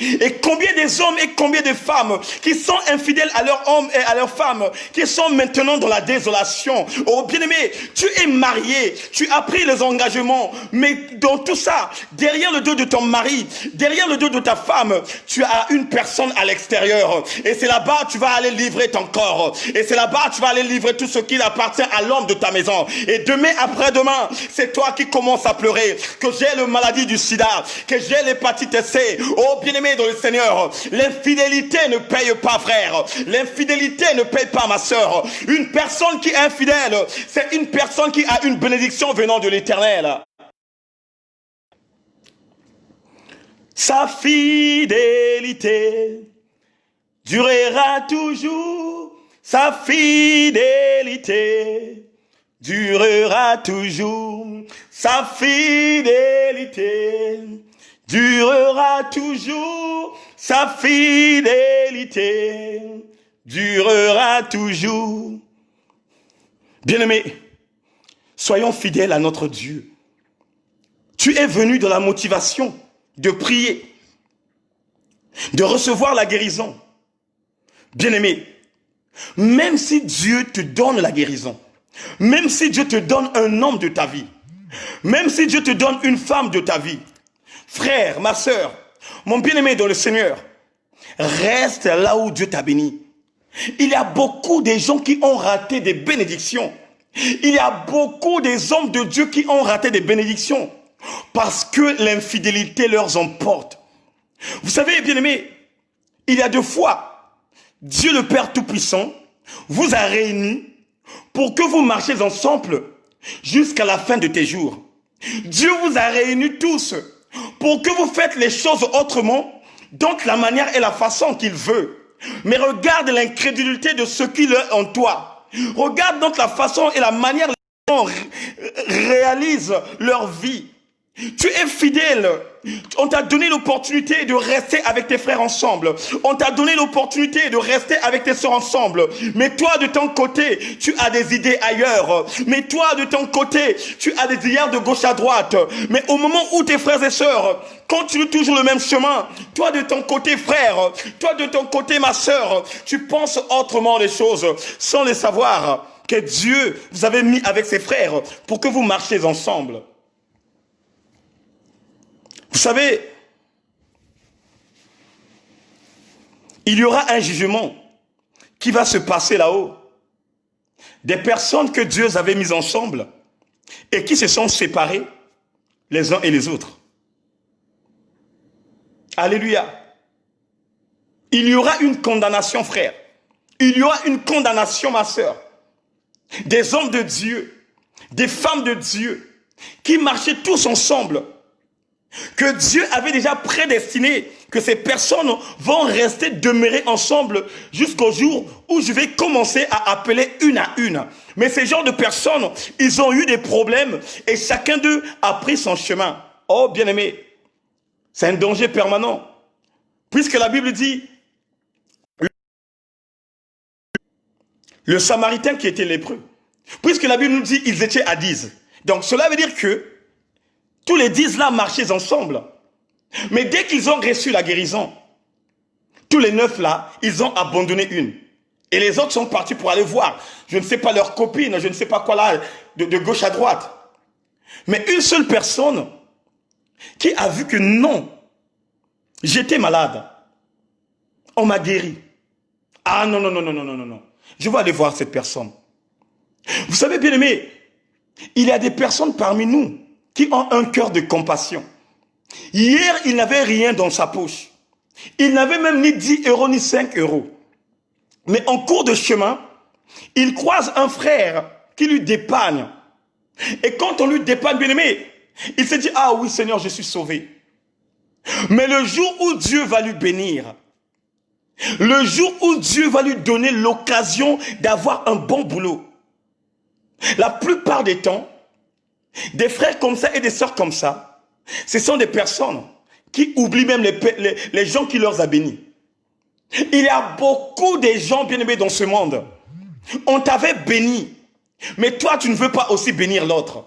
Et combien des hommes et combien de femmes qui sont infidèles à leurs hommes et à leurs femmes, qui sont maintenant dans la désolation. Oh bien-aimé, tu es marié, tu as pris les engagements, mais dans tout ça, derrière le dos de ton mari, derrière le dos de ta femme, tu as une personne à l'extérieur. Et c'est là-bas tu vas aller livrer ton corps. Et c'est là-bas tu vas aller livrer tout ce qui appartient à l'homme de ta maison. Et demain après-demain, c'est toi qui commences à pleurer que j'ai la maladie du sida, que j'ai l'hépatite C. Oh bien-aimé, dans le Seigneur, l'infidélité ne paye pas, frère. L'infidélité ne paye pas, ma sœur. Une personne qui est infidèle, c'est une personne qui a une bénédiction venant de l'Éternel. Sa fidélité durera toujours. Sa fidélité durera toujours. Sa fidélité durera toujours, sa fidélité durera toujours. Bien-aimés, soyons fidèles à notre Dieu. Tu es venu dans la motivation de prier, de recevoir la guérison. Bien-aimé, même si Dieu te donne la guérison, même si Dieu te donne un homme de ta vie, même si Dieu te donne une femme de ta vie, frère, ma sœur, mon bien-aimé dans le Seigneur, reste là où Dieu t'a béni. Il y a beaucoup de gens qui ont raté des bénédictions. Il y a beaucoup des hommes de Dieu qui ont raté des bénédictions parce que l'infidélité leur emporte. Vous savez, bien-aimé, il y a 2 fois, Dieu le Père Tout-Puissant vous a réunis pour que vous marchiez ensemble jusqu'à la fin de tes jours. Dieu vous a réunis tous pour que vous faites les choses autrement, donc la manière et la façon qu'il veut. Mais regarde l'incrédulité de ceux qui l'ont en toi. Regarde donc la façon et la manière dont ils réalisent leur vie. Tu es fidèle. On t'a donné l'opportunité de rester avec tes frères ensemble. On t'a donné l'opportunité de rester avec tes soeurs ensemble. Mais toi, de ton côté, tu as des idées ailleurs. Mais toi, de ton côté, tu as des idées de gauche à droite. Mais au moment où tes frères et sœurs continuent toujours le même chemin, toi, de ton côté, frère, toi, de ton côté, ma sœur, tu penses autrement les choses sans les savoir que Dieu vous avait mis avec ses frères pour que vous marchiez ensemble. Vous savez, il y aura un jugement qui va se passer là-haut. Des personnes que Dieu avait mises ensemble et qui se sont séparées les uns et les autres. Alléluia. Il y aura une condamnation, frère. Il y aura une condamnation, ma sœur. Des hommes de Dieu, des femmes de Dieu, qui marchaient tous ensemble, que Dieu avait déjà prédestiné que ces personnes vont rester demeurer ensemble jusqu'au jour où je vais commencer à appeler une à une. Mais ces genres de personnes, ils ont eu des problèmes et chacun d'eux a pris son chemin. Oh, bien-aimé, c'est un danger permanent. Puisque la Bible dit, le Samaritain qui était lépreux, puisque la Bible nous dit ils étaient à 10. Donc cela veut dire que tous les 10 là marchaient ensemble. Mais dès qu'ils ont reçu la guérison, tous les 9 là, ils ont abandonné une. Et les autres sont partis pour aller voir, je ne sais pas, leur copine, je ne sais pas quoi là, de gauche à droite. Mais une seule personne qui a vu que non, j'étais malade, on m'a guéri. Ah non, non, non, non, non, non, non, non. Je vais aller voir cette personne. Vous savez, bien aimé, il y a des personnes parmi nous qui ont un cœur de compassion. Hier, il n'avait rien dans sa poche. Il n'avait même ni 10 euros ni 5 euros. Mais en cours de chemin, il croise un frère qui lui dépanne. Et quand on lui dépanne, bien aimé, il se dit, ah oui Seigneur, je suis sauvé. Mais le jour où Dieu va lui bénir, le jour où Dieu va lui donner l'occasion d'avoir un bon boulot, la plupart des temps, des frères comme ça et des sœurs comme ça, ce sont des personnes qui oublient même les gens qui leur ont bénis. Il y a beaucoup de gens bien-aimés dans ce monde. On t'avait béni, mais toi tu ne veux pas aussi bénir l'autre.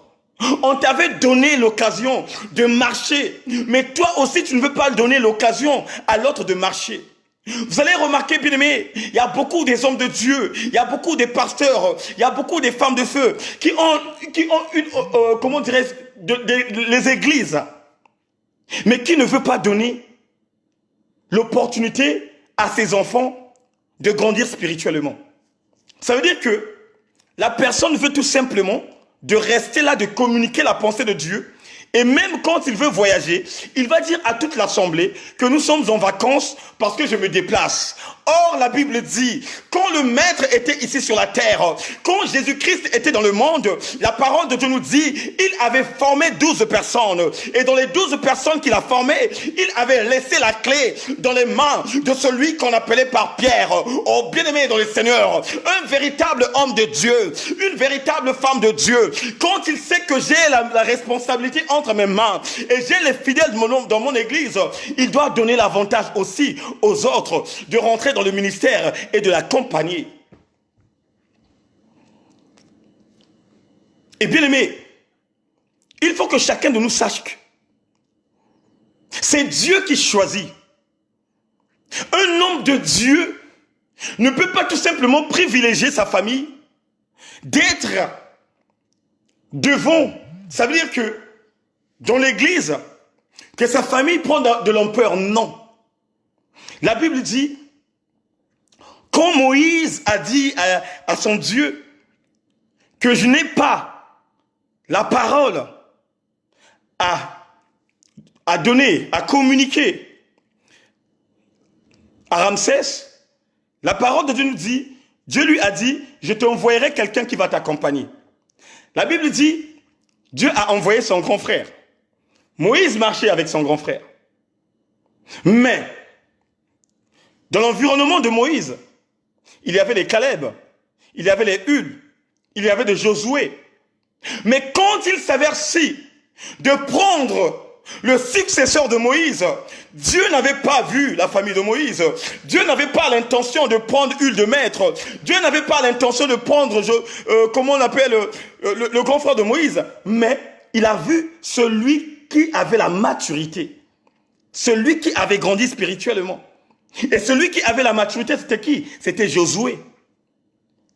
On t'avait donné l'occasion de marcher, mais toi aussi tu ne veux pas donner l'occasion à l'autre de marcher. Vous allez remarquer, bien aimé, il y a beaucoup des hommes de Dieu, il y a beaucoup des pasteurs, il y a beaucoup des femmes de feu qui ont une, comment dirais-je, les églises, mais qui ne veut pas donner l'opportunité à ses enfants de grandir spirituellement. Ça veut dire que la personne veut tout simplement de rester là, de communiquer la pensée de Dieu. Et même quand il veut voyager, il va dire à toute l'assemblée que nous sommes en vacances parce que je me déplace. Or, la Bible dit, quand le Maître était ici sur la terre, quand Jésus-Christ était dans le monde, la parole de Dieu nous dit, il avait formé 12 personnes. Et dans les 12 personnes qu'il a formées, il avait laissé la clé dans les mains de celui qu'on appelait par Pierre. Oh, bien-aimé dans le Seigneur, un véritable homme de Dieu, une véritable femme de Dieu. Quand il sait que j'ai la responsabilité entre mes mains et j'ai les fidèles dans mon église, il doit donner l'avantage aussi aux autres de rentrer dans le ministère et de l'accompagner. Et bien aimé, il faut que chacun de nous sache que c'est Dieu qui choisit. Un homme de Dieu ne peut pas tout simplement privilégier sa famille d'être devant. Ça veut dire que dans l'église, que sa famille prend de l'ampleur. Non. La Bible dit, quand Moïse a dit à son Dieu que je n'ai pas la parole à donner, à communiquer à Ramsès, la parole de Dieu nous dit, Dieu lui a dit, je t'envoyerai quelqu'un qui va t'accompagner. La Bible dit, Dieu a envoyé son grand frère Moïse marchait avec son grand frère. Mais, dans l'environnement de Moïse, il y avait les Caleb, il y avait les Hul, il y avait de Josué. Mais quand il s'avertit de prendre le successeur de Moïse, Dieu n'avait pas vu la famille de Moïse. Dieu n'avait pas l'intention de prendre Hul de maître. Dieu n'avait pas l'intention de prendre, comment on appelle, le grand frère de Moïse. Mais il a vu celui qui avait la maturité. Celui qui avait grandi spirituellement. Et celui qui avait la maturité, c'était qui? C'était Josué.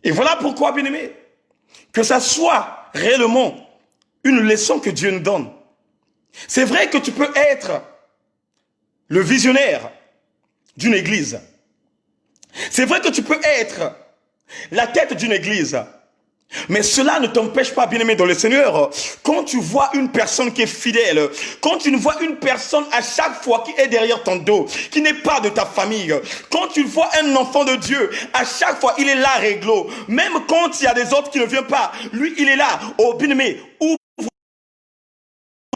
Et voilà pourquoi, bien-aimé, que ça soit réellement une leçon que Dieu nous donne. C'est vrai que tu peux être le visionnaire d'une église. C'est vrai que tu peux être la tête d'une église. Mais cela ne t'empêche pas, bien-aimé dans le Seigneur, quand tu vois une personne qui est fidèle, quand tu vois une personne à chaque fois qui est derrière ton dos, qui n'est pas de ta famille, quand tu vois un enfant de Dieu, à chaque fois il est là réglo, même quand il y a des autres qui ne viennent pas, lui il est là. Oh bien-aimé,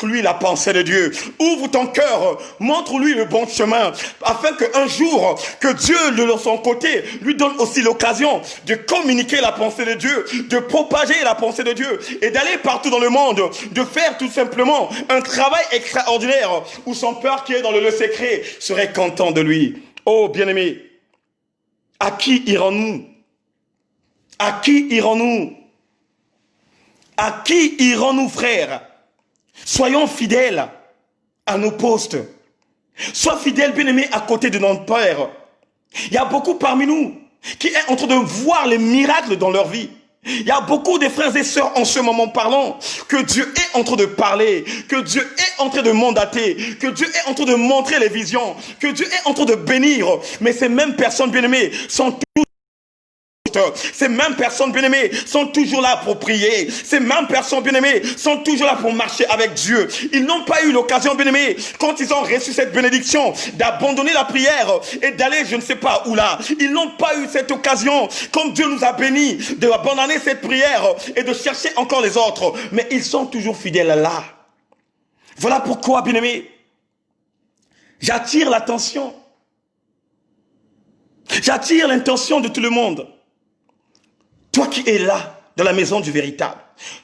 lui la pensée de Dieu, ouvre ton cœur, montre-lui le bon chemin, afin qu'un jour, que Dieu de son côté lui donne aussi l'occasion de communiquer la pensée de Dieu, de propager la pensée de Dieu et d'aller partout dans le monde, de faire tout simplement un travail extraordinaire où son père qui est dans le lieu secret serait content de lui. Oh bien-aimé, à qui irons-nous? À qui irons-nous? À qui irons-nous, frères? Soyons fidèles à nos postes. Sois fidèle, bien-aimé, à côté de notre Père. Il y a beaucoup parmi nous qui est en train de voir les miracles dans leur vie. Il y a beaucoup de frères et sœurs en ce moment parlant que Dieu est en train de parler, que Dieu est en train de mandater, que Dieu est en train de montrer les visions, que Dieu est en train de bénir. Mais ces mêmes personnes, bien-aimées, sont tous. Ces mêmes personnes bien-aimées sont toujours là pour prier. Ces mêmes personnes bien-aimées sont toujours là pour marcher avec Dieu. Ils n'ont pas eu l'occasion, bien-aimés, quand ils ont reçu cette bénédiction, d'abandonner la prière et d'aller je ne sais pas où là. Ils n'ont pas eu cette occasion, comme Dieu nous a bénis, d'abandonner cette prière et de chercher encore les autres. Mais ils sont toujours fidèles là. Voilà pourquoi, bien-aimés, j'attire l'attention. J'attire l'intention de tout le monde. Toi qui es là, dans la maison du véritable,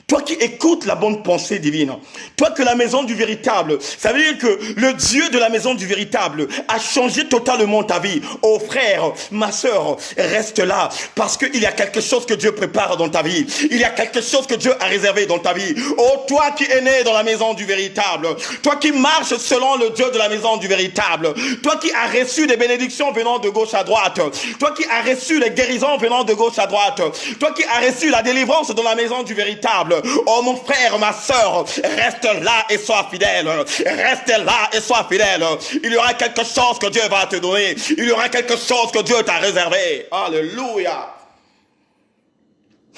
toi qui écoutes la bonne pensée divine, toi que la maison du véritable, ça veut dire que le Dieu de la maison du véritable a changé totalement ta vie. Oh frère, ma sœur, reste là, parce qu'il y a quelque chose que Dieu prépare dans ta vie. Il y a quelque chose que Dieu a réservé dans ta vie. Oh toi qui es né dans la maison du véritable, toi qui marches selon le Dieu de la maison du véritable, toi qui as reçu des bénédictions venant de gauche à droite, toi qui as reçu les guérisons venant de gauche à droite, toi qui as reçu la délivrance dans la maison du véritable. Oh mon frère, ma sœur, reste là et sois fidèle. Reste là et sois fidèle. Il y aura quelque chose que Dieu va te donner. Il y aura quelque chose que Dieu t'a réservé. Alléluia.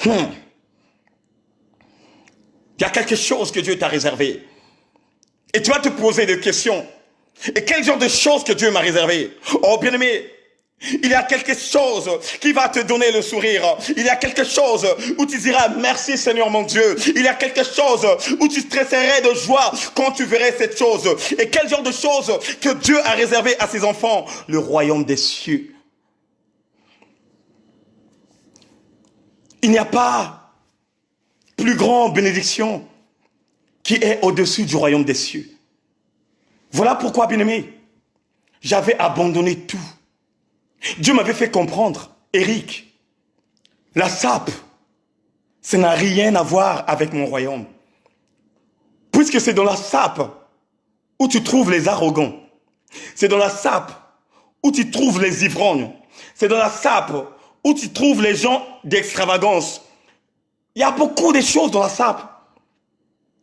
Il y a quelque chose que Dieu t'a réservé. Et tu vas te poser des questions. Et quel genre de choses que Dieu m'a réservé? Oh bien-aimé, il y a quelque chose qui va te donner le sourire. Il y a quelque chose où tu diras merci Seigneur mon Dieu. Il y a quelque chose où tu stresserais de joie quand tu verrais cette chose. Et quel genre de chose que Dieu a réservé à ses enfants? Le royaume des cieux. Il n'y a pas plus grande bénédiction qui est au-dessus du royaume des cieux. Voilà pourquoi, bien-aimé, j'avais abandonné tout. Dieu m'avait fait comprendre, Eric, la sape, ça n'a rien à voir avec mon royaume. Puisque c'est dans la sape où tu trouves les arrogants. C'est dans la sape où tu trouves les ivrognes. C'est dans la sape où tu trouves les gens d'extravagance. Il y a beaucoup de choses dans la sape.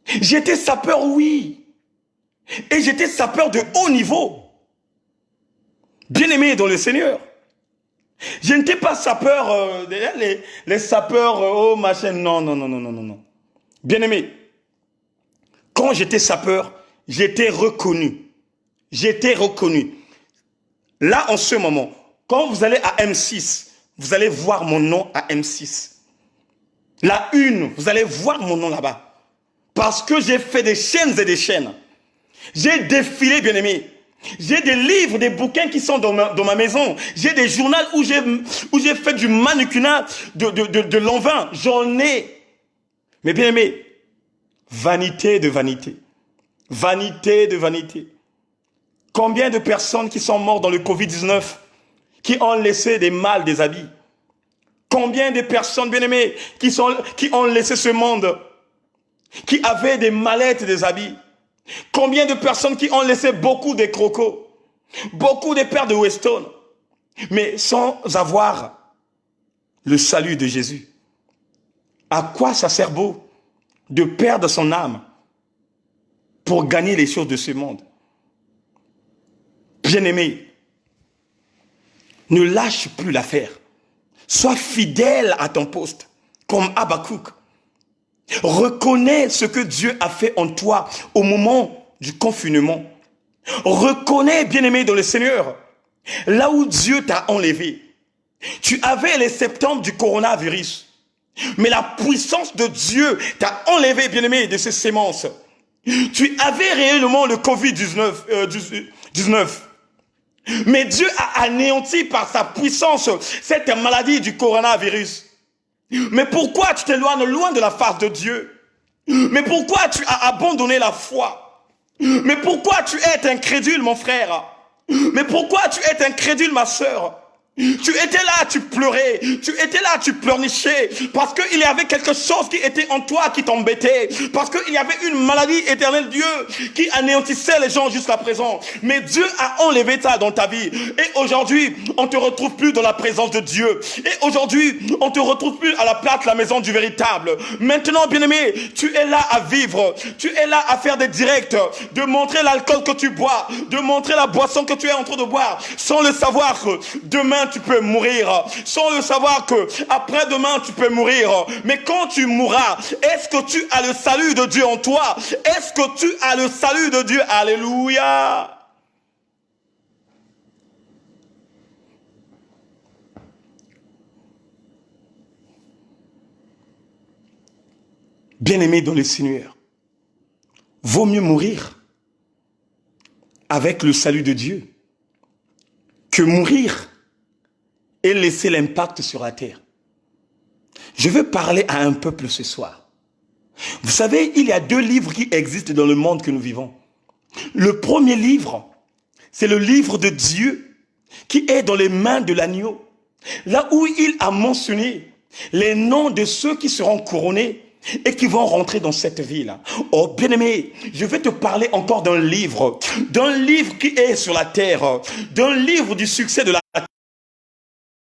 J'étais sapeur, oui. Et j'étais sapeur de haut niveau. Bien-aimé dans le Seigneur. Je n'étais pas sapeur, les sapeurs, oh machin, non, non, non, non, non, non, non. Bien-aimé, quand j'étais sapeur, j'étais reconnu. J'étais reconnu. Là, en ce moment, quand vous allez à M6, vous allez voir mon nom à M6. La une, vous allez voir mon nom là-bas. Parce que j'ai fait des chaînes et des chaînes. J'ai défilé, bien-aimé. J'ai des livres, des bouquins qui sont dans ma maison. J'ai des journaux où j'ai fait du mannequinat de l'an 20. J'en ai. Mais bien-aimé, vanité de vanité. Vanité de vanité. Combien de personnes qui sont mortes dans le Covid-19, qui ont laissé des mâles des habits? Combien de personnes, bien-aimées, qui ont laissé ce monde, qui avaient des mallettes des habits? Combien de personnes qui ont laissé beaucoup de crocos, beaucoup de paires de Weston, mais sans avoir le salut de Jésus? À quoi ça sert beau de perdre son âme pour gagner les choses de ce monde? Bien-aimé, ne lâche plus l'affaire. Sois fidèle à ton poste, comme Habakkuk. Reconnais ce que Dieu a fait en toi au moment du confinement. Reconnais, bien-aimé dans le Seigneur, là où Dieu t'a enlevé. Tu avais les symptômes du coronavirus, mais la puissance de Dieu t'a enlevé, bien-aimé, de ces sémences. Tu avais réellement le Covid-19, mais Dieu a anéanti par sa puissance cette maladie du coronavirus. Mais pourquoi tu t'éloignes loin de la face de Dieu? Mais pourquoi tu as abandonné la foi? Mais pourquoi tu es incrédule, mon frère? Mais pourquoi tu es incrédule, ma sœur? Tu étais là, tu pleurais. Tu étais là, tu pleurnichais. Parce qu'il y avait quelque chose qui était en toi qui t'embêtait. Parce qu'il y avait une maladie éternelle, Dieu, qui anéantissait les gens jusqu'à présent. Mais Dieu a enlevé ça dans ta vie. Et aujourd'hui, on ne te retrouve plus dans la présence de Dieu. Et aujourd'hui, on ne te retrouve plus à la place, la maison du véritable. Maintenant, bien-aimé, tu es là à vivre. Tu es là à faire des directs. De montrer l'alcool que tu bois. De montrer la boisson que tu es en train de boire. Sans le savoir que demain, tu peux mourir, sans le savoir que après-demain tu peux mourir. Mais quand tu mourras, est-ce que tu as le salut de Dieu en toi? Est-ce que tu as le salut de Dieu? Alléluia. Bien-aimé dans le Seigneur, vaut mieux mourir avec le salut de Dieu que mourir et laisser l'impact sur la terre. Je veux parler à un peuple ce soir. Vous savez, il y a 2 livres qui existent dans le monde que nous vivons. Le premier livre, c'est le livre de Dieu qui est dans les mains de l'agneau. Là où il a mentionné les noms de ceux qui seront couronnés et qui vont rentrer dans cette ville. Oh bien-aimé, je vais te parler encore d'un livre qui est sur la terre, d'un livre du succès de la terre.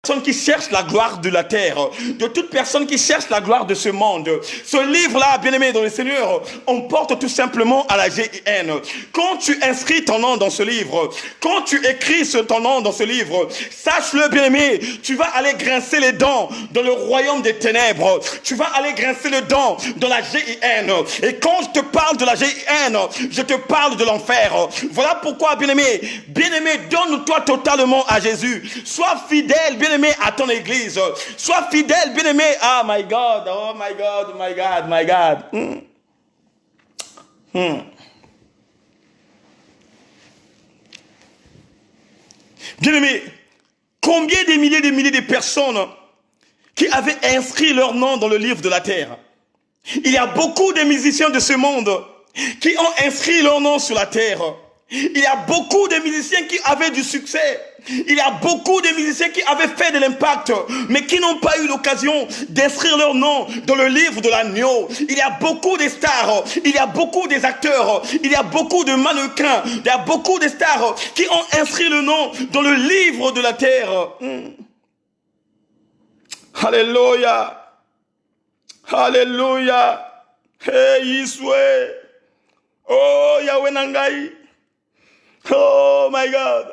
Personne qui cherche la gloire de la terre, de toute personne qui cherche la gloire de ce monde. Ce livre-là, bien-aimé dans le Seigneur, on porte tout simplement à la GIN. Quand tu inscris ton nom dans ce livre, quand tu écris ton nom dans ce livre, sache-le, bien-aimé, tu vas aller grincer les dents dans le royaume des ténèbres. Tu vas aller grincer les dents dans la GIN. Et quand je te parle de la GIN, je te parle de l'enfer. Voilà pourquoi, bien-aimé, donne-toi totalement à Jésus. Sois fidèle, bien-aimé, à ton église. Sois fidèle, bien-aimé. Ah, my God, oh my God, my God, my God. Bien-aimé, combien de milliers de personnes qui avaient inscrit leur nom dans le livre de la terre? Il y a beaucoup de musiciens de ce monde qui ont inscrit leur nom sur la terre. Il y a beaucoup de musiciens qui avaient du succès. Il y a beaucoup de musiciens qui avaient fait de l'impact, mais qui n'ont pas eu l'occasion d'inscrire leur nom dans le livre de l'agneau. Il y a beaucoup de stars, il y a beaucoup des acteurs, il y a beaucoup de mannequins, il y a beaucoup de stars qui ont inscrit le nom dans le livre de la terre. Alléluia. Alléluia. Hey, Yiswe. Oh, Yahweh Nangai. Oh, my God.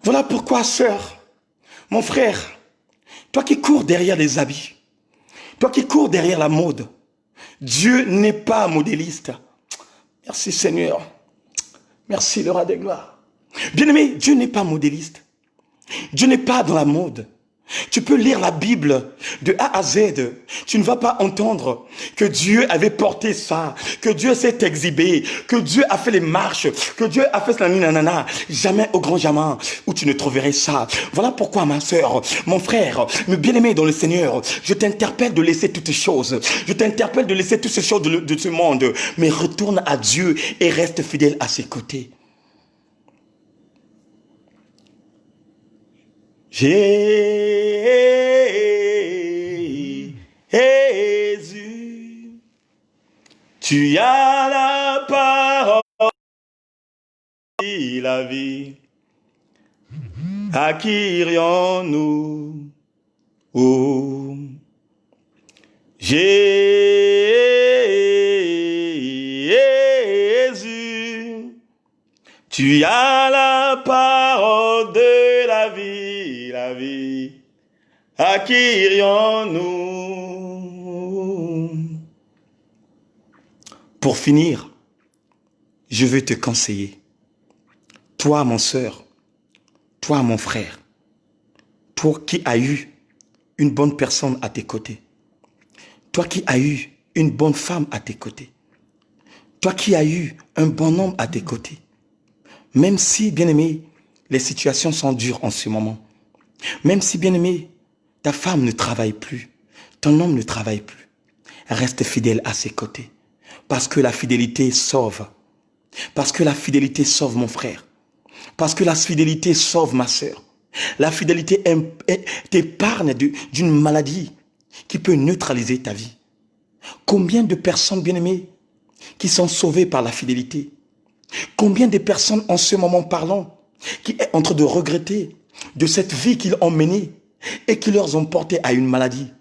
Voilà pourquoi, sœur, mon frère, toi qui cours derrière les habits, toi qui cours derrière la mode, Dieu n'est pas modéliste. Merci Seigneur. Merci le roi des gloires. Bien-aimé, Dieu n'est pas modéliste. Dieu n'est pas dans la mode. Tu peux lire la Bible de A à Z. Tu ne vas pas entendre que Dieu avait porté ça, que Dieu s'est exhibé, que Dieu a fait les marches, que Dieu a fait cela, nanana. Jamais au grand jamais où tu ne trouverais ça. Voilà pourquoi, ma sœur, mon frère, mes bien-aimés dans le Seigneur, je t'interpelle de laisser toutes choses. Je t'interpelle de laisser toutes ces choses de ce monde. Mais retourne à Dieu et reste fidèle à ses côtés. Jésus, tu as la parole et la vie. À qui irions-nous? Oh, Jésus, tu as la parole de la vie, la vie. À qui irions-nous? Pour finir, je veux te conseiller. Toi, mon sœur, toi, mon frère, toi qui as eu une bonne personne à tes côtés, toi qui as eu une bonne femme à tes côtés, toi qui as eu un bon homme à tes côtés, même si, bien-aimé, les situations sont dures en ce moment, même si, bien-aimé, ta femme ne travaille plus, ton homme ne travaille plus, reste fidèle à ses côtés, parce que la fidélité sauve, parce que la fidélité sauve mon frère, parce que la fidélité sauve ma sœur, la fidélité t'épargne d'une maladie qui peut neutraliser ta vie. Combien de personnes, bien-aimées, qui sont sauvées par la fidélité? Combien de personnes en ce moment parlant qui est en train de regretter de cette vie qu'ils ont menée et qui leur ont porté à une maladie?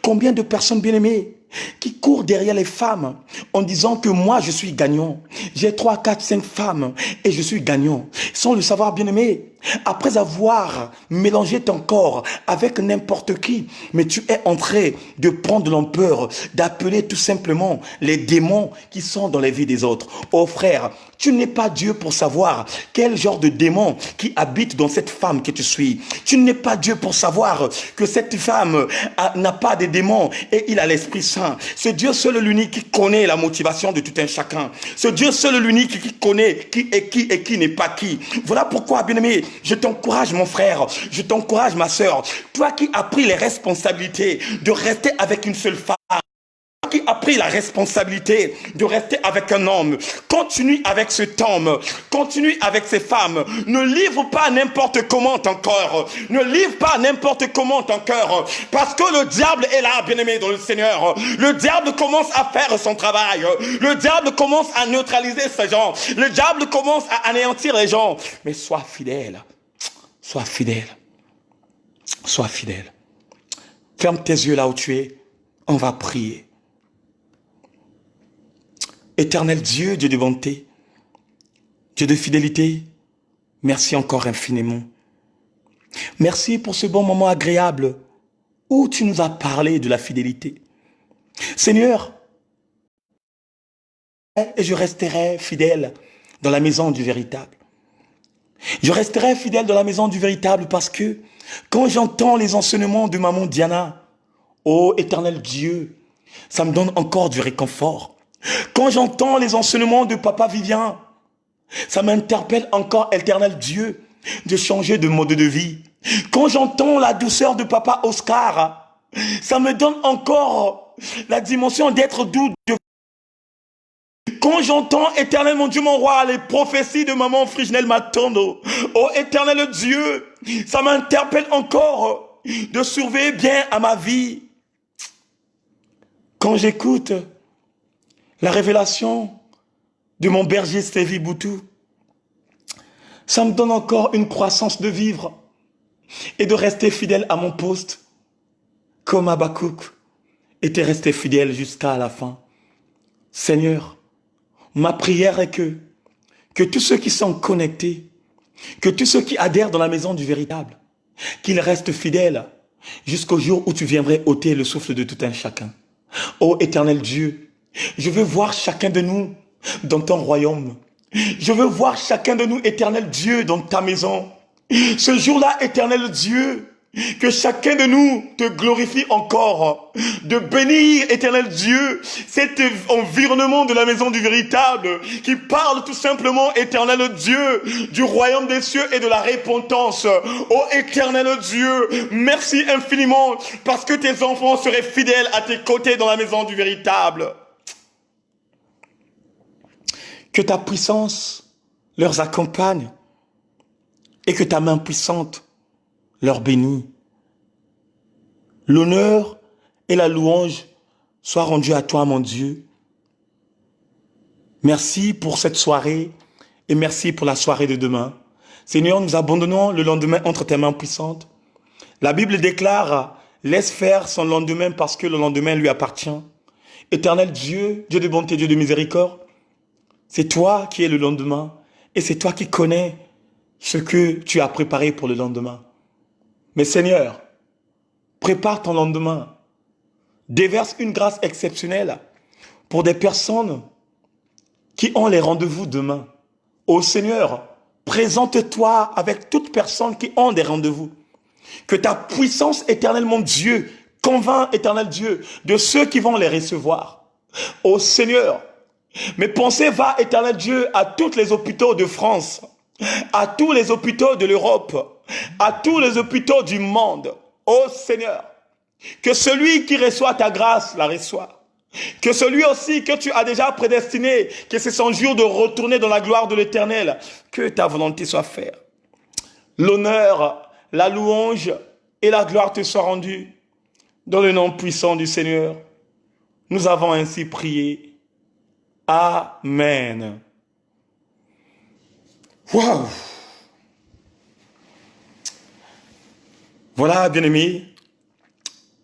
Combien de personnes bien-aimées qui courent derrière les femmes en disant que moi je suis gagnant, j'ai 3, 4, 5 femmes et je suis gagnant, sans le savoir bien-aimé, après avoir mélangé ton corps avec n'importe qui, mais tu es en train de prendre l'ampleur, d'appeler tout simplement les démons qui sont dans les vies des autres. Oh frère, tu n'es pas Dieu pour savoir quel genre de démon qui habite dans cette femme que tu suis. Tu n'es pas Dieu pour savoir que cette femme n'a pas de démons et il a l'Esprit Saint. C'est Dieu seul l'unique qui connaît la motivation de tout un chacun. C'est Dieu seul l'unique qui connaît qui est qui et qui n'est pas qui. Voilà pourquoi, bien-aimé, je t'encourage mon frère, je t'encourage ma sœur. Toi qui as pris les responsabilités de rester avec une seule femme, qui a pris la responsabilité de rester avec un homme, continue avec cet homme, continue avec ces femmes, ne livre pas n'importe comment ton cœur, ne livre pas n'importe comment ton cœur, parce que le diable est là, bien-aimé dans le Seigneur. Le diable commence à faire son travail, le diable commence à neutraliser ces gens, le diable commence à anéantir les gens, mais sois fidèle, sois fidèle, sois fidèle. Ferme tes yeux là où tu es, on va prier. Éternel Dieu, Dieu de bonté, Dieu de fidélité, merci encore infiniment. Merci pour ce bon moment agréable où tu nous as parlé de la fidélité. Seigneur, et je resterai fidèle dans la maison du véritable. Je resterai fidèle dans la maison du véritable parce que quand j'entends les enseignements de maman Diana, ô éternel Dieu, ça me donne encore du réconfort. Quand j'entends les enseignements de papa Vivien, ça m'interpelle encore, éternel Dieu, de changer de mode de vie. Quand j'entends la douceur de papa Oscar, ça me donne encore la dimension d'être doux. Quand j'entends, éternel mon Dieu, mon roi, les prophéties de maman Friginelle Matondo, oh éternel Dieu, ça m'interpelle encore de surveiller bien à ma vie. Quand j'écoute la révélation de mon berger Stevie Boutou, ça me donne encore une croissance de vivre et de rester fidèle à mon poste, comme Habakkuk était resté fidèle jusqu'à la fin. Seigneur, ma prière est que tous ceux qui sont connectés, que tous ceux qui adhèrent dans la maison du véritable, qu'ils restent fidèles jusqu'au jour où tu viendrais ôter le souffle de tout un chacun. Ô éternel Dieu, je veux voir chacun de nous dans ton royaume. Je veux voir chacun de nous, éternel Dieu, dans ta maison. Ce jour-là, éternel Dieu, Que chacun de nous te glorifie encore, de bénir, éternel Dieu, cet environnement de la maison du véritable, qui parle tout simplement, éternel Dieu, du royaume des cieux et de la repentance. Oh éternel Dieu, merci infiniment, parce que tes enfants seraient fidèles à tes côtés dans la maison du véritable. Que ta puissance leur accompagne et que ta main puissante leur bénit. L'honneur et la louange soient rendus à toi, mon Dieu. Merci pour cette soirée et merci pour la soirée de demain. Seigneur, nous abandonnons le lendemain entre tes mains puissantes. La Bible déclare, laisse faire son lendemain parce que le lendemain lui appartient. Éternel Dieu, Dieu de bonté, Dieu de miséricorde, c'est toi qui es le lendemain et c'est toi qui connais ce que tu as préparé pour le lendemain. Mais Seigneur, prépare ton lendemain. Déverse une grâce exceptionnelle pour des personnes qui ont les rendez-vous demain. Ô Seigneur, présente-toi avec toute personne qui ont des rendez-vous. Que ta puissance éternelle, mon Dieu, convainc, éternel Dieu, de ceux qui vont les recevoir. Ô Seigneur, mes pensées vont, éternel Dieu, à tous les hôpitaux de France, à tous les hôpitaux de l'Europe, à tous les hôpitaux du monde. Ô Seigneur, que celui qui reçoit ta grâce la reçoit. Que celui aussi que tu as déjà prédestiné, que c'est son jour de retourner dans la gloire de l'Éternel, que ta volonté soit faite. L'honneur, la louange et la gloire te soient rendues. Dans le nom puissant du Seigneur, nous avons ainsi prié. Amen. Waouh! Voilà, bien-aimés,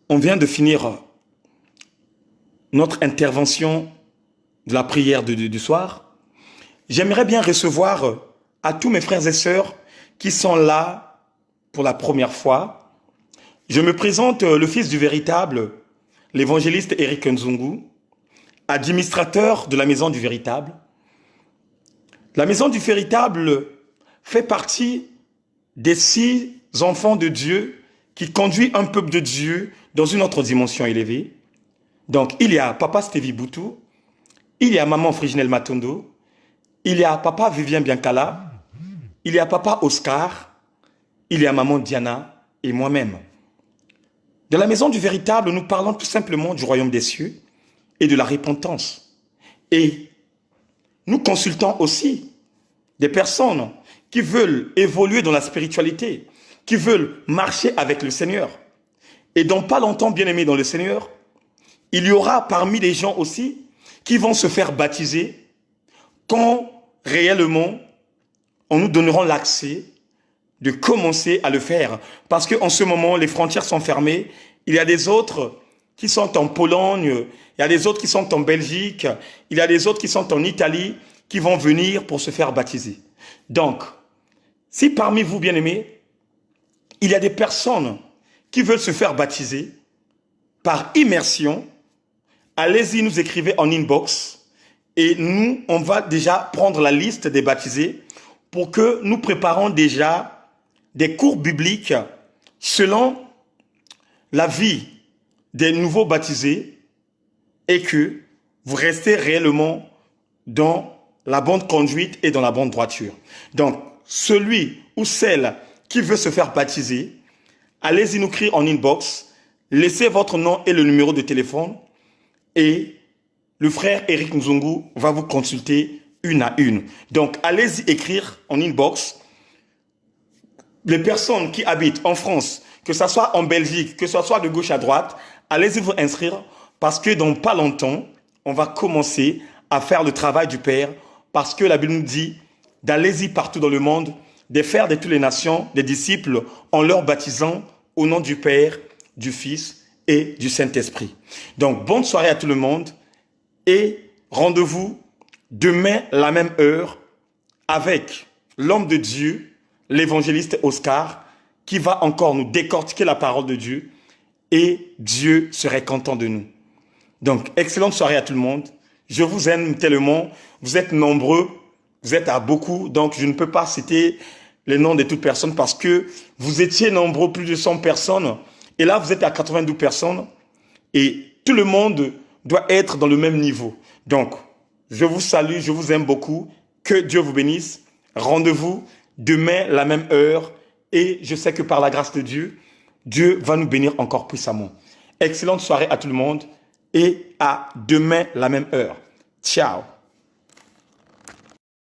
on vient de finir notre intervention de la prière du soir. J'aimerais bien recevoir à tous mes frères et sœurs qui sont là pour la première fois. Je me présente le fils du véritable, l'évangéliste Eric Nzungu, administrateur de la maison du véritable. La maison du véritable fait partie des 6 enfants de Dieu qui conduit un peuple de Dieu dans une autre dimension élevée. Donc, il y a papa Stevie Boutou, il y a maman Friginelle Matondo, il y a papa Vivien Biancala, il y a papa Oscar, il y a maman Diana et moi-même. Dans la maison du véritable, nous parlons tout simplement du royaume des cieux et de la repentance. Et nous consultons aussi des personnes qui veulent évoluer dans la spiritualité, qui veulent marcher avec le Seigneur. Et dans pas longtemps, bien-aimés dans le Seigneur, il y aura parmi les gens aussi qui vont se faire baptiser quand réellement on nous donnera l'accès de commencer à le faire. Parce qu'en ce moment, les frontières sont fermées. Il y a des autres qui sont en Pologne, il y a des autres qui sont en Belgique, il y a des autres qui sont en Italie, qui vont venir pour se faire baptiser. Donc, si parmi vous, bien-aimés, il y a des personnes qui veulent se faire baptiser par immersion, allez-y, nous écrivez en inbox et nous, on va déjà prendre la liste des baptisés pour que nous préparions déjà des cours bibliques selon la vie des nouveaux baptisés et que vous restez réellement dans la bonne conduite et dans la bonne droiture. Donc, celui ou celle qui veut se faire baptiser, allez-y nous écrire en inbox, laissez votre nom et le numéro de téléphone et le frère Eric Nzungu va vous consulter une à une. Donc, allez-y écrire en inbox. Les personnes qui habitent en France, que ce soit en Belgique, que ce soit de gauche à droite, allez-y vous inscrire parce que dans pas longtemps, on va commencer à faire le travail du Père parce que la Bible nous dit d'aller-y partout dans le monde, de faire de toutes les nations des disciples en leur baptisant au nom du Père, du Fils et du Saint-Esprit. Donc, bonne soirée à tout le monde et rendez-vous demain à la même heure avec l'homme de Dieu, l'évangéliste Oscar, qui va encore nous décortiquer la parole de Dieu et Dieu serait content de nous. Donc, excellente soirée à tout le monde. Je vous aime tellement. Vous êtes nombreux, vous êtes à beaucoup, donc je ne peux pas citer les noms de toutes personnes parce que vous étiez nombreux, plus de 100 personnes. Et là, vous êtes à 92 personnes. Et tout le monde doit être dans le même niveau. Donc, je vous salue, je vous aime beaucoup. Que Dieu vous bénisse. Rendez-vous demain, la même heure. Et je sais que par la grâce de Dieu, Dieu va nous bénir encore puissamment. Excellente soirée à tout le monde. Et à demain, la même heure. Ciao.